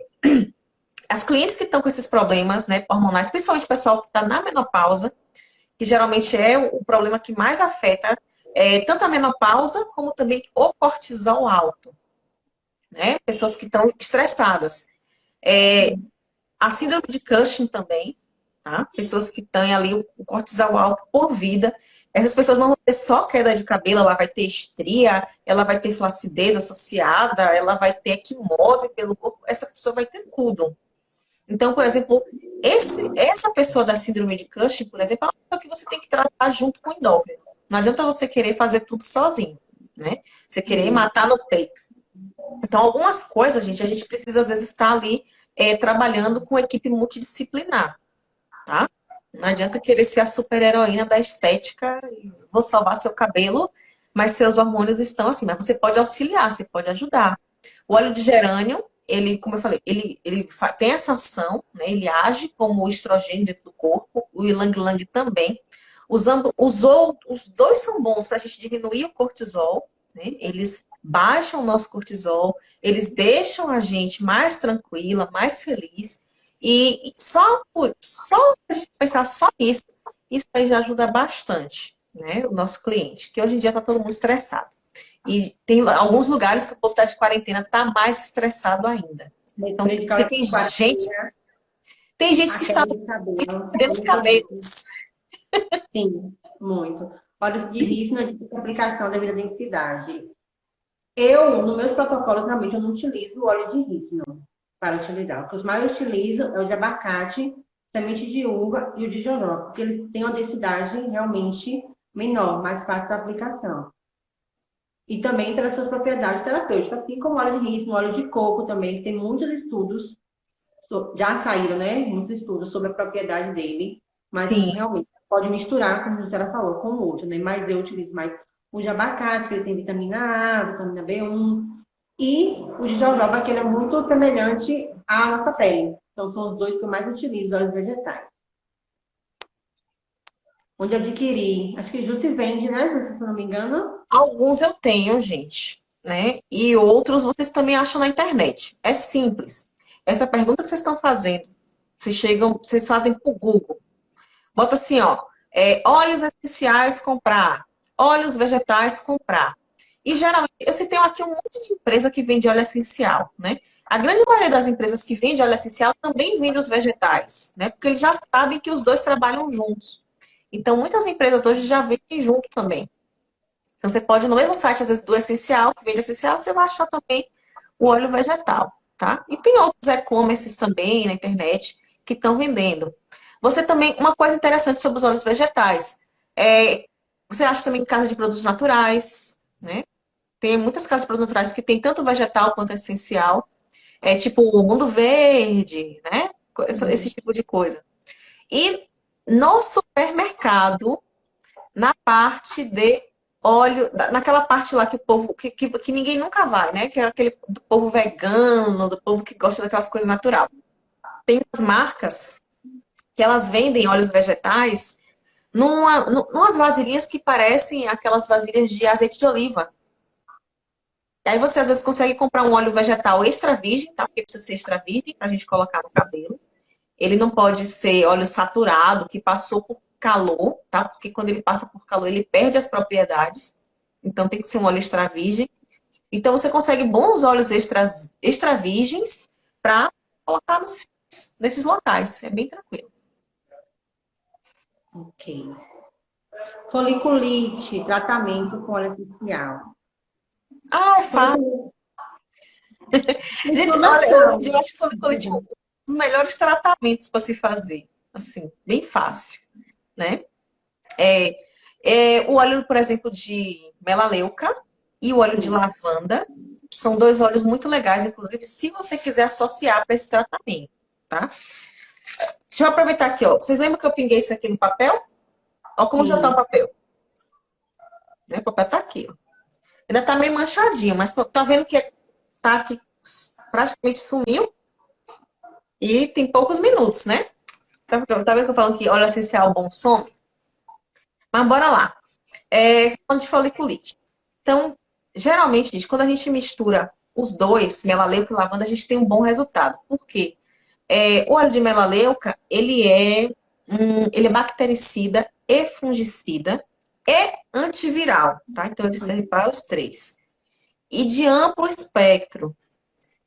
as clientes que estão com esses problemas, né, hormonais, principalmente o pessoal que está na menopausa, que geralmente é o problema que mais afeta tanto a menopausa como também o cortisol alto, né? Pessoas que estão estressadas. A síndrome de Cushing também, tá? Pessoas que têm ali o cortisol alto por vida. Essas pessoas não vão ter só queda de cabelo, ela vai ter estria, ela vai ter flacidez associada, ela vai ter equimose pelo corpo, essa pessoa vai ter tudo. Então, por exemplo, essa pessoa da síndrome de Cushing, por exemplo, é uma pessoa que você tem que tratar junto com o endócrino. Não adianta você querer fazer tudo sozinho, né? Você querer matar no peito. Então, algumas coisas, gente, a gente precisa, às vezes, estar ali trabalhando com equipe multidisciplinar, tá? Não adianta querer ser a super-heroína da estética e vou salvar seu cabelo, mas seus hormônios estão assim. Mas você pode auxiliar, você pode ajudar. O óleo de gerânio, ele, como eu falei, ele tem essa ação, né? Ele age como o estrogênio dentro do corpo, o ylang-ylang também. Os dois são bons para a gente diminuir o cortisol, né? Eles baixam o nosso cortisol, eles deixam a gente mais tranquila, mais feliz. E só a gente pensar só nisso, isso aí já ajuda bastante, né? O nosso cliente, que hoje em dia está todo mundo estressado. E tem alguns lugares que o povo está de quarentena está mais estressado ainda. Então, porque tem gente A que está queda de cabelo, perdendo os cabelos. sim, muito. Óleos de rícino é de aplicação devido à densidade. Eu, nos meus protocolos, realmente, eu não utilizo o óleo de rícino para utilizar. O que eu mais utilizo é o de abacate, semente de uva e o de jojoba, porque eles têm uma densidade realmente menor, mais fácil de aplicação. E também pelas suas propriedades terapêuticas, assim como o óleo de rícino, o óleo de coco também, que tem muitos estudos, já saíram, né? Muitos estudos sobre a propriedade dele, mas Sim, realmente pode misturar, como a senhora falou, com o outro, né? Mas eu utilizo mais o de abacate, que ele tem vitamina A, vitamina B1, e o de jojoba, que ele é muito semelhante à nossa pele. Então, são os dois que eu mais utilizo, óleos vegetais. Onde adquirir, acho que Jusce vende, né? Se eu não me engano. alguns eu tenho, gente, né? E outros vocês também acham na internet. É simples. Essa pergunta que vocês estão fazendo, vocês fazem pro Google. Bota assim, ó, óleos essenciais comprar, óleos vegetais comprar. E geralmente, eu citei aqui um monte de empresa que vende óleo essencial, né? A grande maioria das empresas que vende óleo essencial também vende os vegetais, né? Porque eles já sabem que os dois trabalham juntos. Então, muitas empresas hoje já vendem junto também. Então, você pode, no mesmo site, às vezes, do essencial, que vende essencial, você vai achar também o óleo vegetal, tá? E tem outros e-commerces também na internet que estão vendendo. Você também, uma coisa interessante sobre os óleos vegetais, você acha também em casa de produtos naturais, né? Tem muitas casas de produtos naturais que tem tanto vegetal quanto essencial. É tipo o Mundo Verde, né? Esse tipo de coisa. E no supermercado, na parte de óleo, naquela parte lá que o povo, que ninguém nunca vai, né? Que é aquele do povo vegano, do povo que gosta daquelas coisas naturais. Tem umas marcas que elas vendem óleos vegetais numas vasilhinhas que parecem aquelas vasilhas de azeite de oliva. E aí você às vezes consegue comprar um óleo vegetal extra virgem, tá? Porque precisa ser extra virgem pra gente colocar no cabelo. Ele não pode ser óleo saturado, que passou por calor, tá? Porque quando ele passa por calor, ele perde as propriedades. Então tem que ser um óleo extra virgem. Então você consegue bons óleos extra virgens para colocar nesses locais. É bem tranquilo. Ok. Foliculite, tratamento com óleo essencial. Ah, é fácil. Gente, olha, hoje em dia eu acho foliculite um dos melhores tratamentos para se fazer. Assim, bem fácil, né? O óleo, por exemplo, de melaleuca e o óleo de lavanda são dois óleos muito legais, inclusive, se você quiser associar para esse tratamento, tá? Deixa eu aproveitar aqui, ó. Vocês lembram que eu pinguei isso aqui no papel? Olha como já tá o papel. Né? O papel tá aqui, ó. Ainda tá meio manchadinho, mas tá vendo que tá aqui, praticamente sumiu. E tem poucos minutos, né? Tá vendo que eu falo que óleo essencial bom some? Mas bora lá. Falando de foliculite. Então, geralmente, gente, quando a gente mistura os dois, melaleuca e lavanda, a gente tem um bom resultado. Por quê? O óleo de melaleuca, ele é bactericida e fungicida e antiviral, tá? Então, ele serve para os três. E de amplo espectro.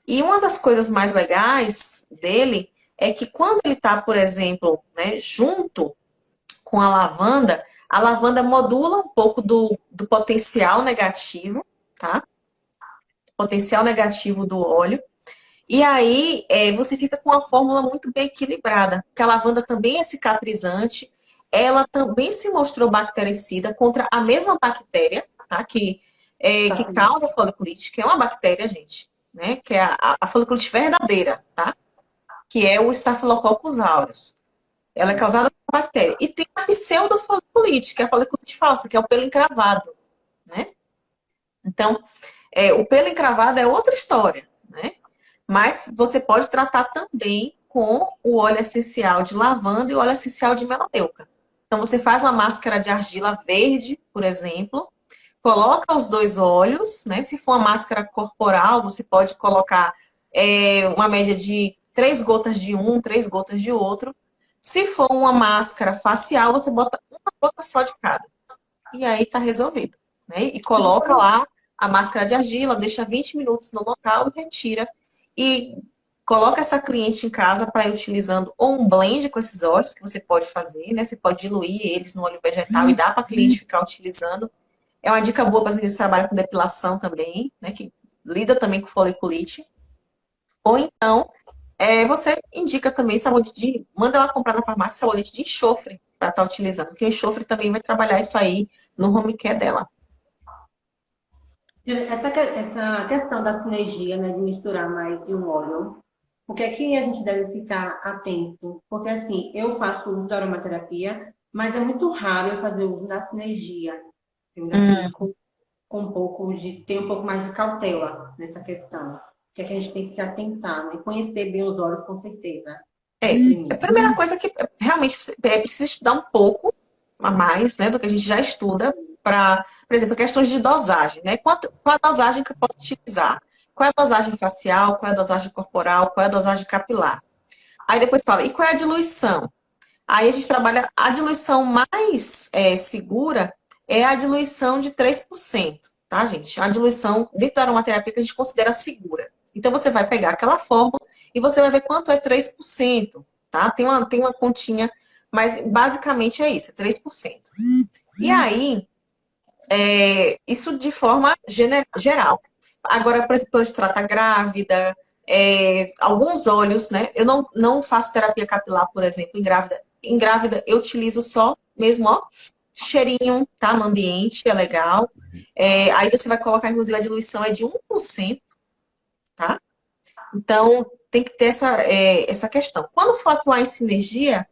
E uma das coisas mais legais dele é que quando ele está, por exemplo, né, junto com a lavanda modula um pouco do potencial negativo, tá? Potencial negativo do óleo. E aí você fica com uma fórmula muito bem equilibrada, porque a lavanda também é cicatrizante, ela também se mostrou bactericida contra a mesma bactéria, tá? Que causa foliculite, que é uma bactéria, gente, né? Que é a foliculite verdadeira, tá? Que é o Staphylococcus aureus. Ela é causada por bactéria. E tem a pseudofoliculite, que é a foliculite falsa, que é o pelo encravado, né? Então, o pelo encravado é outra história, né? Mas você pode tratar também com o óleo essencial de lavanda e o óleo essencial de melaleuca. Então, você faz uma máscara de argila verde, por exemplo, coloca os dois óleos, né? Se for uma máscara corporal, você pode colocar uma média de 3 gotas de um, 3 gotas de outro. Se for uma máscara facial, você bota uma gota só de cada. E aí tá resolvido, né? E coloca lá a máscara de argila, deixa 20 minutos no local e retira. E coloca essa cliente em casa para ir utilizando ou um blend com esses óleos que você pode fazer, né? Você pode diluir eles no óleo vegetal e dá para a cliente ficar utilizando. É uma dica boa para as meninas que trabalham com depilação também, né? Que lida também com foliculite. Ou então, você indica também manda ela comprar na farmácia sabonete de enxofre para estar utilizando, porque o enxofre também vai trabalhar isso aí no home care dela. Essa questão da sinergia, né, de misturar mais de um óleo, o que é que a gente deve ficar atento? Porque, assim, eu faço uso da aromaterapia, mas é muito raro eu fazer uso da sinergia. Eu ainda fico com um pouco ter um pouco mais de cautela nessa questão. O que é que a gente tem que se atentar, né? Conhecer bem os óleos, com certeza. A primeira coisa que realmente precisa estudar um pouco a mais, né, do que a gente já estuda para, por exemplo, questões de dosagem, né? Qual a dosagem que eu posso utilizar? Qual é a dosagem facial? Qual é a dosagem corporal? Qual é a dosagem capilar? Aí depois fala, e qual é a diluição? Aí a gente trabalha, a diluição mais segura é a diluição de 3%, tá, gente? A diluição dentro da aromaterapia que a gente considera segura. Então, você vai pegar aquela fórmula e você vai ver quanto é 3%, tá? Tem uma continha, mas basicamente é isso, é 3%. E aí, isso de forma geral. Agora, por exemplo, quando a gente trata grávida, alguns óleos, né? Eu não faço terapia capilar, por exemplo, em grávida. Em grávida, eu utilizo só mesmo, ó, cheirinho, tá? No ambiente, é legal. Aí você vai colocar, inclusive, a diluição é de 1%, tá? Então, tem que ter essa questão. Quando for atuar em sinergia,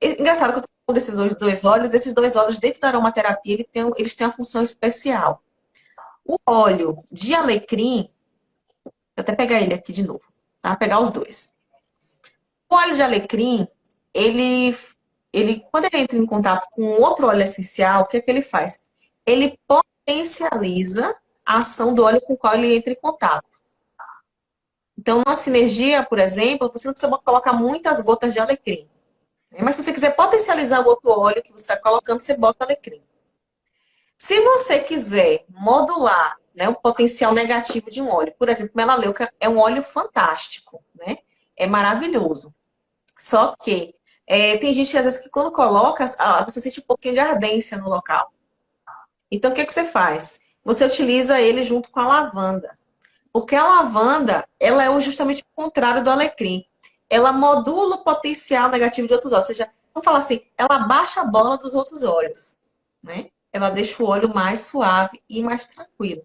engraçado que eu tô falando desses dois óleos, esses dois óleos dentro da aromaterapia, eles têm uma função especial. O óleo de alecrim, vou até pegar ele aqui de novo, tá? Pegar os dois. O óleo de alecrim, quando ele entra em contato com outro óleo essencial, o que é que ele faz? Ele potencializa a ação do óleo com o qual ele entra em contato. Então, numa sinergia, por exemplo, você não precisa colocar muitas gotas de alecrim. Mas se você quiser potencializar o outro óleo que você está colocando, você bota alecrim. Se você quiser modular, né, o potencial negativo de um óleo, por exemplo, melaleuca é um óleo fantástico, né? É maravilhoso. Só que tem gente que às vezes que quando coloca, a pessoa sente um pouquinho de ardência no local. Então o que que você faz? Você utiliza ele junto com a lavanda. Porque a lavanda, ela é justamente o contrário do alecrim. Ela modula o potencial negativo de outros óleos. Ou seja, vamos falar assim, ela baixa a bola dos outros óleos, né? Ela deixa o óleo mais suave e mais tranquilo.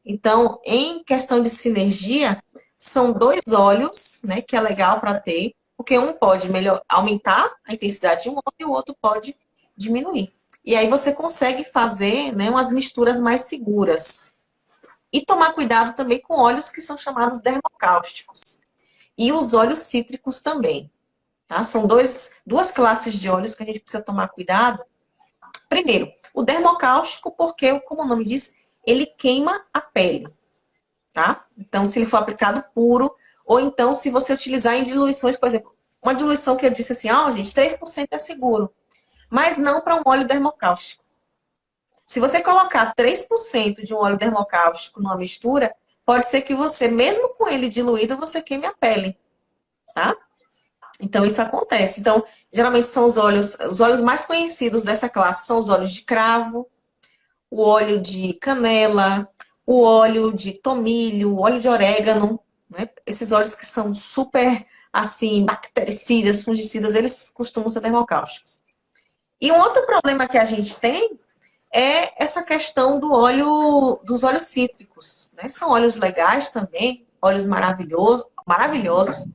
Então, em questão de sinergia, são dois óleos, né, que é legal para ter, porque um pode aumentar a intensidade de um óleo e o outro pode diminuir. E aí você consegue fazer, né, umas misturas mais seguras. E tomar cuidado também com óleos que são chamados dermocáusticos. E os óleos cítricos também. Tá? São duas classes de óleos que a gente precisa tomar cuidado. Primeiro, o dermocáustico, porque, como o nome diz, ele queima a pele. Tá? Então, se ele for aplicado puro, ou então se você utilizar em diluições, por exemplo, uma diluição que eu disse assim, gente, 3% é seguro. Mas não para um óleo dermocáustico. Se você colocar 3% de um óleo dermocáustico numa mistura, pode ser que você, mesmo com ele diluído, você queime a pele, tá? Então, isso acontece. Então, geralmente são os óleos mais conhecidos dessa classe são os óleos de cravo, o óleo de canela, o óleo de tomilho, o óleo de orégano, né? Esses óleos que são super, assim, bactericidas, fungicidas, eles costumam ser dermocáusticos. E um outro problema que a gente tem é essa questão dos óleos cítricos, né? São óleos legais também, óleos maravilhosos,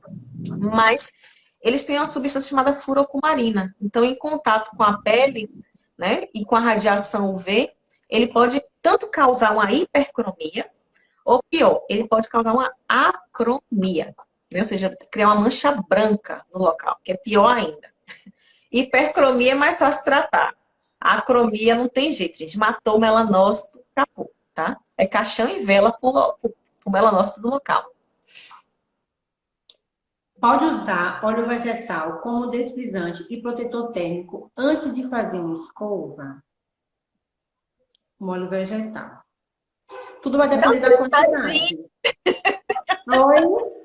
mas eles têm uma substância chamada furocumarina. Então, em contato com a pele, né, e com a radiação UV, ele pode tanto causar uma hipercromia, ou pior, ele pode causar uma acromia, né? Ou seja, criar uma mancha branca no local, que é pior ainda. Hipercromia é mais fácil tratar. A acromia não tem jeito, gente. Matou o melanócito, acabou, tá? É caixão e vela pro melanócito do local. Pode usar óleo vegetal como desfrisante e protetor térmico antes de fazer uma escova? Um óleo vegetal. Tudo vai Dá uma depender da fritadinha. quantidade. Oi?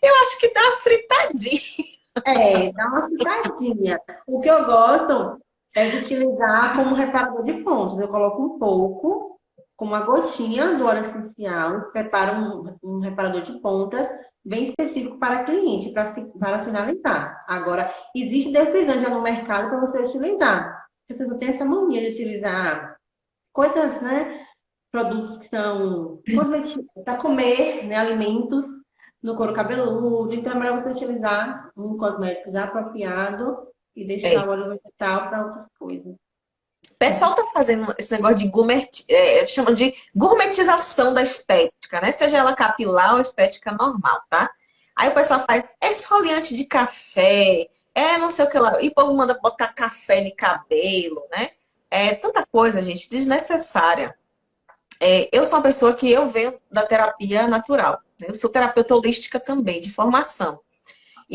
Eu acho que dá uma fritadinha. Dá uma fritadinha. O que eu gosto é de utilizar como reparador de pontos. Eu coloco um pouco, com uma gotinha do óleo essencial, preparo um reparador de pontas bem específico para cliente, para finalizar. Agora, existe defrisante no mercado para você utilizar. Se você tem essa mania de utilizar coisas, né? Produtos que são para comer, né? Alimentos no couro cabeludo. Então, é melhor você utilizar um cosmético já apropriado e deixar o óleo vegetal para outras coisas. O pessoal tá fazendo esse negócio de chama de gourmetização da estética, né? Seja ela capilar ou estética normal, tá? Aí o pessoal faz esfoliante de café, não sei o que lá. E o povo manda botar café no cabelo, né? É tanta coisa, gente, desnecessária. Eu sou uma pessoa eu venho da terapia natural, né? Eu sou terapeuta holística também, de formação.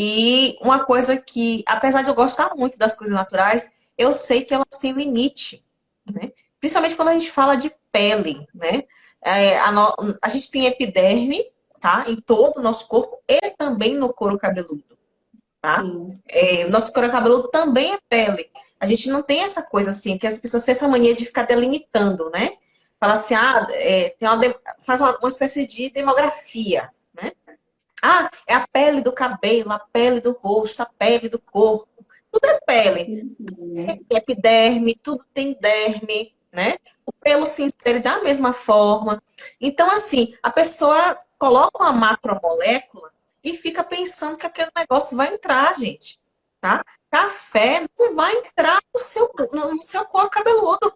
E uma coisa que, apesar de eu gostar muito das coisas naturais, eu sei que elas têm limite, né? Principalmente quando a gente fala de pele, né? A gente tem epiderme, tá? Em todo o nosso corpo e também no couro cabeludo, tá? Sim. O nosso couro cabeludo também é pele. A gente não tem essa coisa assim, que as pessoas têm essa mania de ficar delimitando, né? Fala assim, faz uma espécie de demografia, né? Ah, é a pele do cabelo, a pele do rosto, a pele do corpo. Tudo é pele. Tem epiderme, tudo tem derme, né? O pelo se insere da mesma forma. Então, assim, a pessoa coloca uma macromolécula e fica pensando que aquele negócio vai entrar, gente, tá? Café não vai entrar no seu couro cabeludo,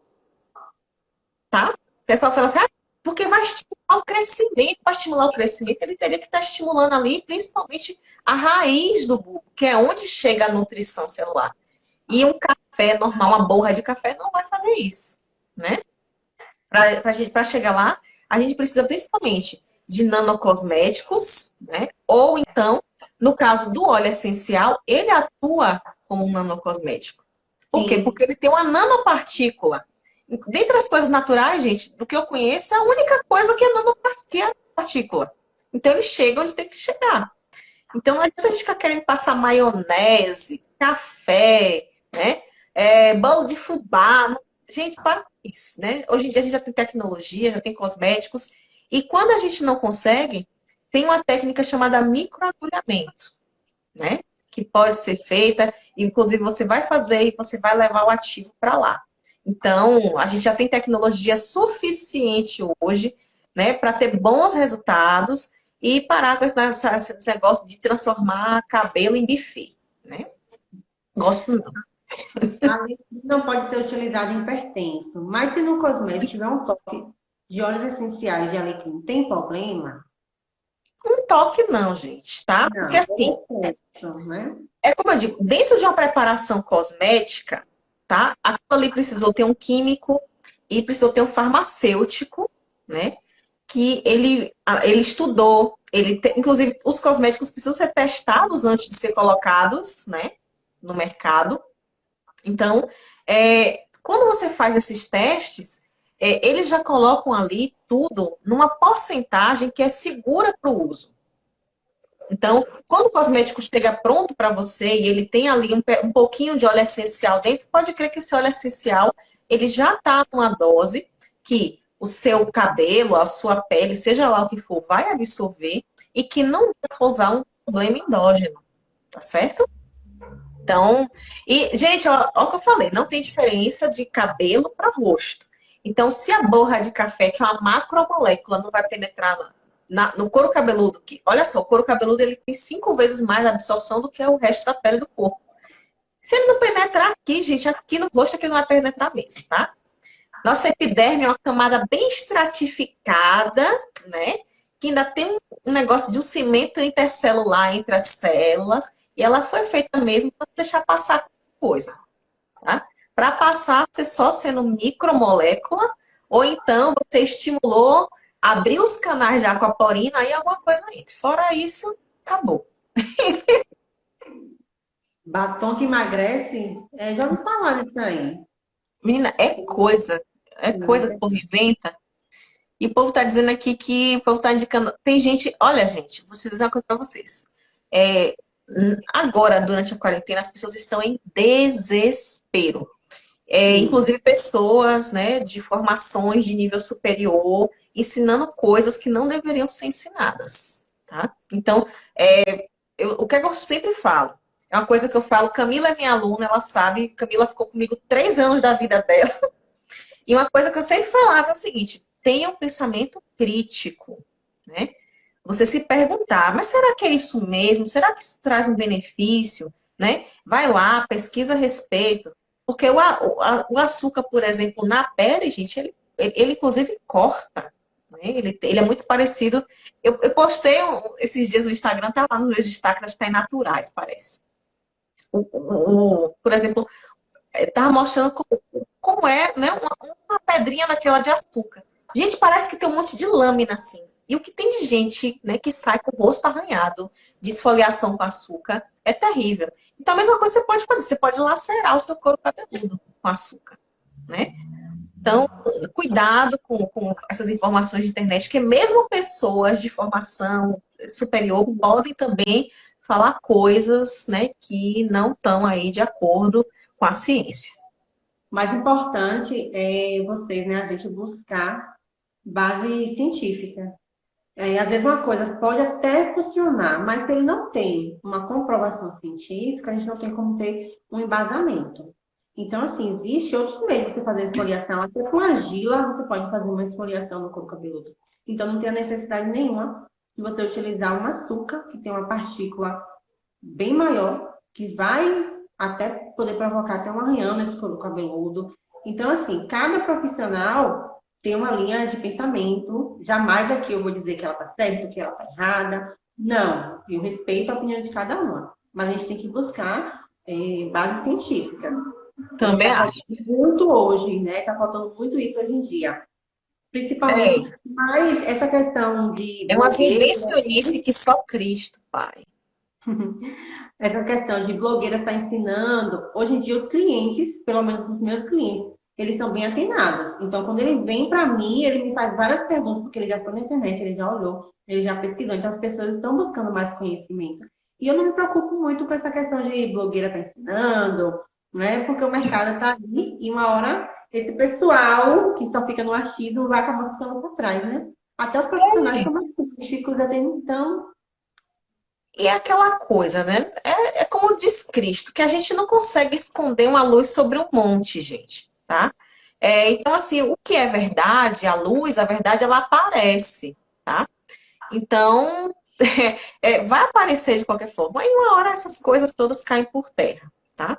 tá? O pessoal fala assim, porque vai estimular o crescimento. Para estimular o crescimento, ele teria que estar estimulando ali, principalmente, a raiz do bulbo, que é onde chega a nutrição celular. E um café normal, uma borra de café, não vai fazer isso, né? Para chegar lá, a gente precisa principalmente de nanocosméticos, né? Ou então, no caso do óleo essencial, ele atua como um nanocosmético. Por quê? Sim. Porque ele tem uma nanopartícula. Dentre as coisas naturais, gente, do que eu conheço, é a única coisa que é nanopartícula. Então, ele chega onde tem que chegar. Então, não adianta a gente ficar querendo passar maionese, café, né? Bolo de fubá. Gente, para com isso, né? Hoje em dia a gente já tem tecnologia, já tem cosméticos. E quando a gente não consegue, tem uma técnica chamada microagulhamento, né? Que pode ser feita, inclusive você vai fazer e você vai levar o ativo para lá. Então, a gente já tem tecnologia suficiente hoje, né, para ter bons resultados e parar com esse negócio de transformar cabelo em buffet, né? Gosto não. Alecrim não pode ser utilizado em hipertenso, mas se no cosmético tiver um toque de óleos essenciais de alecrim, tem problema? Um toque não, gente, tá? Porque Não, assim, exceto, né? é como eu digo, dentro de uma preparação cosmética, tá? Aquilo ali precisou ter um químico e precisou ter um farmacêutico, né? Que ele estudou, inclusive os cosméticos precisam ser testados antes de ser colocados, né? No mercado. Então, quando você faz esses testes, eles já colocam ali tudo numa porcentagem que é segura para o uso. Então, quando o cosmético chega pronto para você e ele tem ali um pouquinho de óleo essencial dentro, pode crer que esse óleo essencial ele já está numa dose que o seu cabelo, a sua pele, seja lá o que for, vai absorver e que não vai causar um problema endógeno, tá certo? Então, e, gente, ó o que eu falei, não tem diferença de cabelo para rosto. Então, se a borra de café, que é uma macromolécula, não vai penetrar no couro cabeludo, que, olha só, o couro cabeludo ele tem 5 vezes mais absorção do que o resto da pele do corpo. Se ele não penetrar aqui, gente, aqui no rosto é que ele não vai penetrar mesmo, tá? Nossa epiderme é uma camada bem estratificada, né? Que ainda tem um negócio de um cimento intercelular entre as células. E ela foi feita mesmo para deixar passar coisa, tá? Para passar, você só sendo micromolécula, ou então você estimulou, abriu os canais de aquaporina, aí alguma coisa entra. Fora isso, acabou. Batom que emagrece? Já ouvi falar disso aí. Menina, é coisa que o povo inventa. E o povo tá dizendo aqui que o povo tá indicando. Tem gente, olha, gente, vou dizer uma coisa para vocês. É, agora, durante a quarentena, as pessoas estão em desespero. Sim. Inclusive pessoas, né, de formações de nível superior, ensinando coisas que não deveriam ser ensinadas, tá? Então, o que é que eu sempre falo? É uma coisa que eu falo, Camila é minha aluna, ela sabe, Camila ficou comigo 3 anos da vida dela. E uma coisa que eu sempre falava é o seguinte, tenha um pensamento crítico, né? Você se perguntar, mas será que é isso mesmo? Será que isso traz um benefício? Né? Vai lá, pesquisa a respeito. Porque o açúcar, por exemplo, na pele, gente, ele inclusive corta. Né? Ele é muito parecido. Eu postei esses dias no Instagram, tá lá nos meus destaques, acho que tá em naturais, parece. Por exemplo, tava mostrando como é, né, uma pedrinha daquela de açúcar. Gente, parece que tem um monte de lâmina assim. E o que tem de gente, né, que sai com o rosto arranhado de esfoliação com açúcar é terrível. Então, a mesma coisa você pode fazer, você pode lacerar o seu couro cabeludo com açúcar, né? Então, cuidado com essas informações de internet, porque mesmo pessoas de formação superior podem também falar coisas, né, que não estão aí de acordo com a ciência. Mais importante é vocês, né, a gente buscar base científica. Às vezes uma coisa pode até funcionar, mas se ele não tem uma comprovação científica, a gente não tem como ter um embasamento. Então, assim, existe outros meios de você fazer esfoliação. Até com argila você pode fazer uma esfoliação no couro cabeludo. Então, não tem a necessidade nenhuma de você utilizar um açúcar, que tem uma partícula bem maior, que vai até poder provocar até um arranhão nesse couro cabeludo. Então, assim, cada profissional tem uma linha de pensamento. Jamais aqui eu vou dizer que ela está certa, que ela está errada. Não, eu respeito a opinião de cada uma. Mas a gente tem que buscar base científica. Também Está acho. faltando muito hoje, né? Está faltando muito isso hoje em dia. É, Principalmente, mas essa questão de é umas blogueira, invencionice que só Cristo, pai. essa questão de blogueira estar ensinando, hoje em dia os clientes, pelo menos os meus clientes, eles são bem atenados. Então, quando ele vem para mim, ele me faz várias perguntas, porque ele já foi na internet, ele já olhou, ele já pesquisou. Então, as pessoas estão buscando mais conhecimento. E eu não me preocupo muito com essa questão de blogueira estar ensinando, né? Porque o mercado está ali e uma hora esse pessoal que só fica no achismo vai acabar ficando por trás, né? Até os profissionais são mais críticos até então. E é aquela coisa, né? É como diz Cristo, que a gente não consegue esconder uma luz sobre um monte, gente, tá? Então, assim, o que é verdade, a luz, a verdade, ela aparece, tá? Então, vai aparecer de qualquer forma. E uma hora essas coisas todas caem por terra, tá?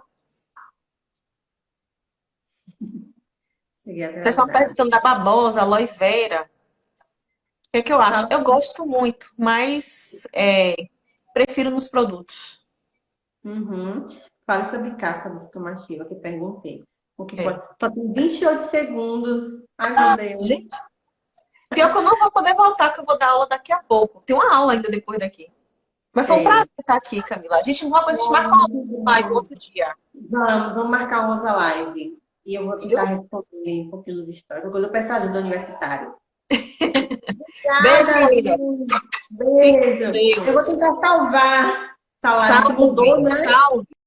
É O pessoal verdade. perguntando da babosa, aloe vera. O que é que eu acho? Fala. Eu gosto muito, mas prefiro nos produtos. Uhum. Fala sobre casca tomativa que perguntei. O que É. pode. Só tem 28 segundos. Ai, meu Deus. Gente, pior que eu não vou poder voltar, que eu vou dar aula daqui a pouco. Tem uma aula ainda depois daqui. Mas foi um prazer Sei. estar aqui, Camila. Logo a gente Bom, marca uma muito live bom. outro dia. Vamos marcar uma outra live. E eu vou tentar Viu? responder um pouquinho dos histórias. Quando eu peço ajuda universitário. Beijo, minha Obrigada, linda. Ju. Fique com Beijo. Eu vou Deus. tentar salvar essa live que mudou, Salve, né? salve.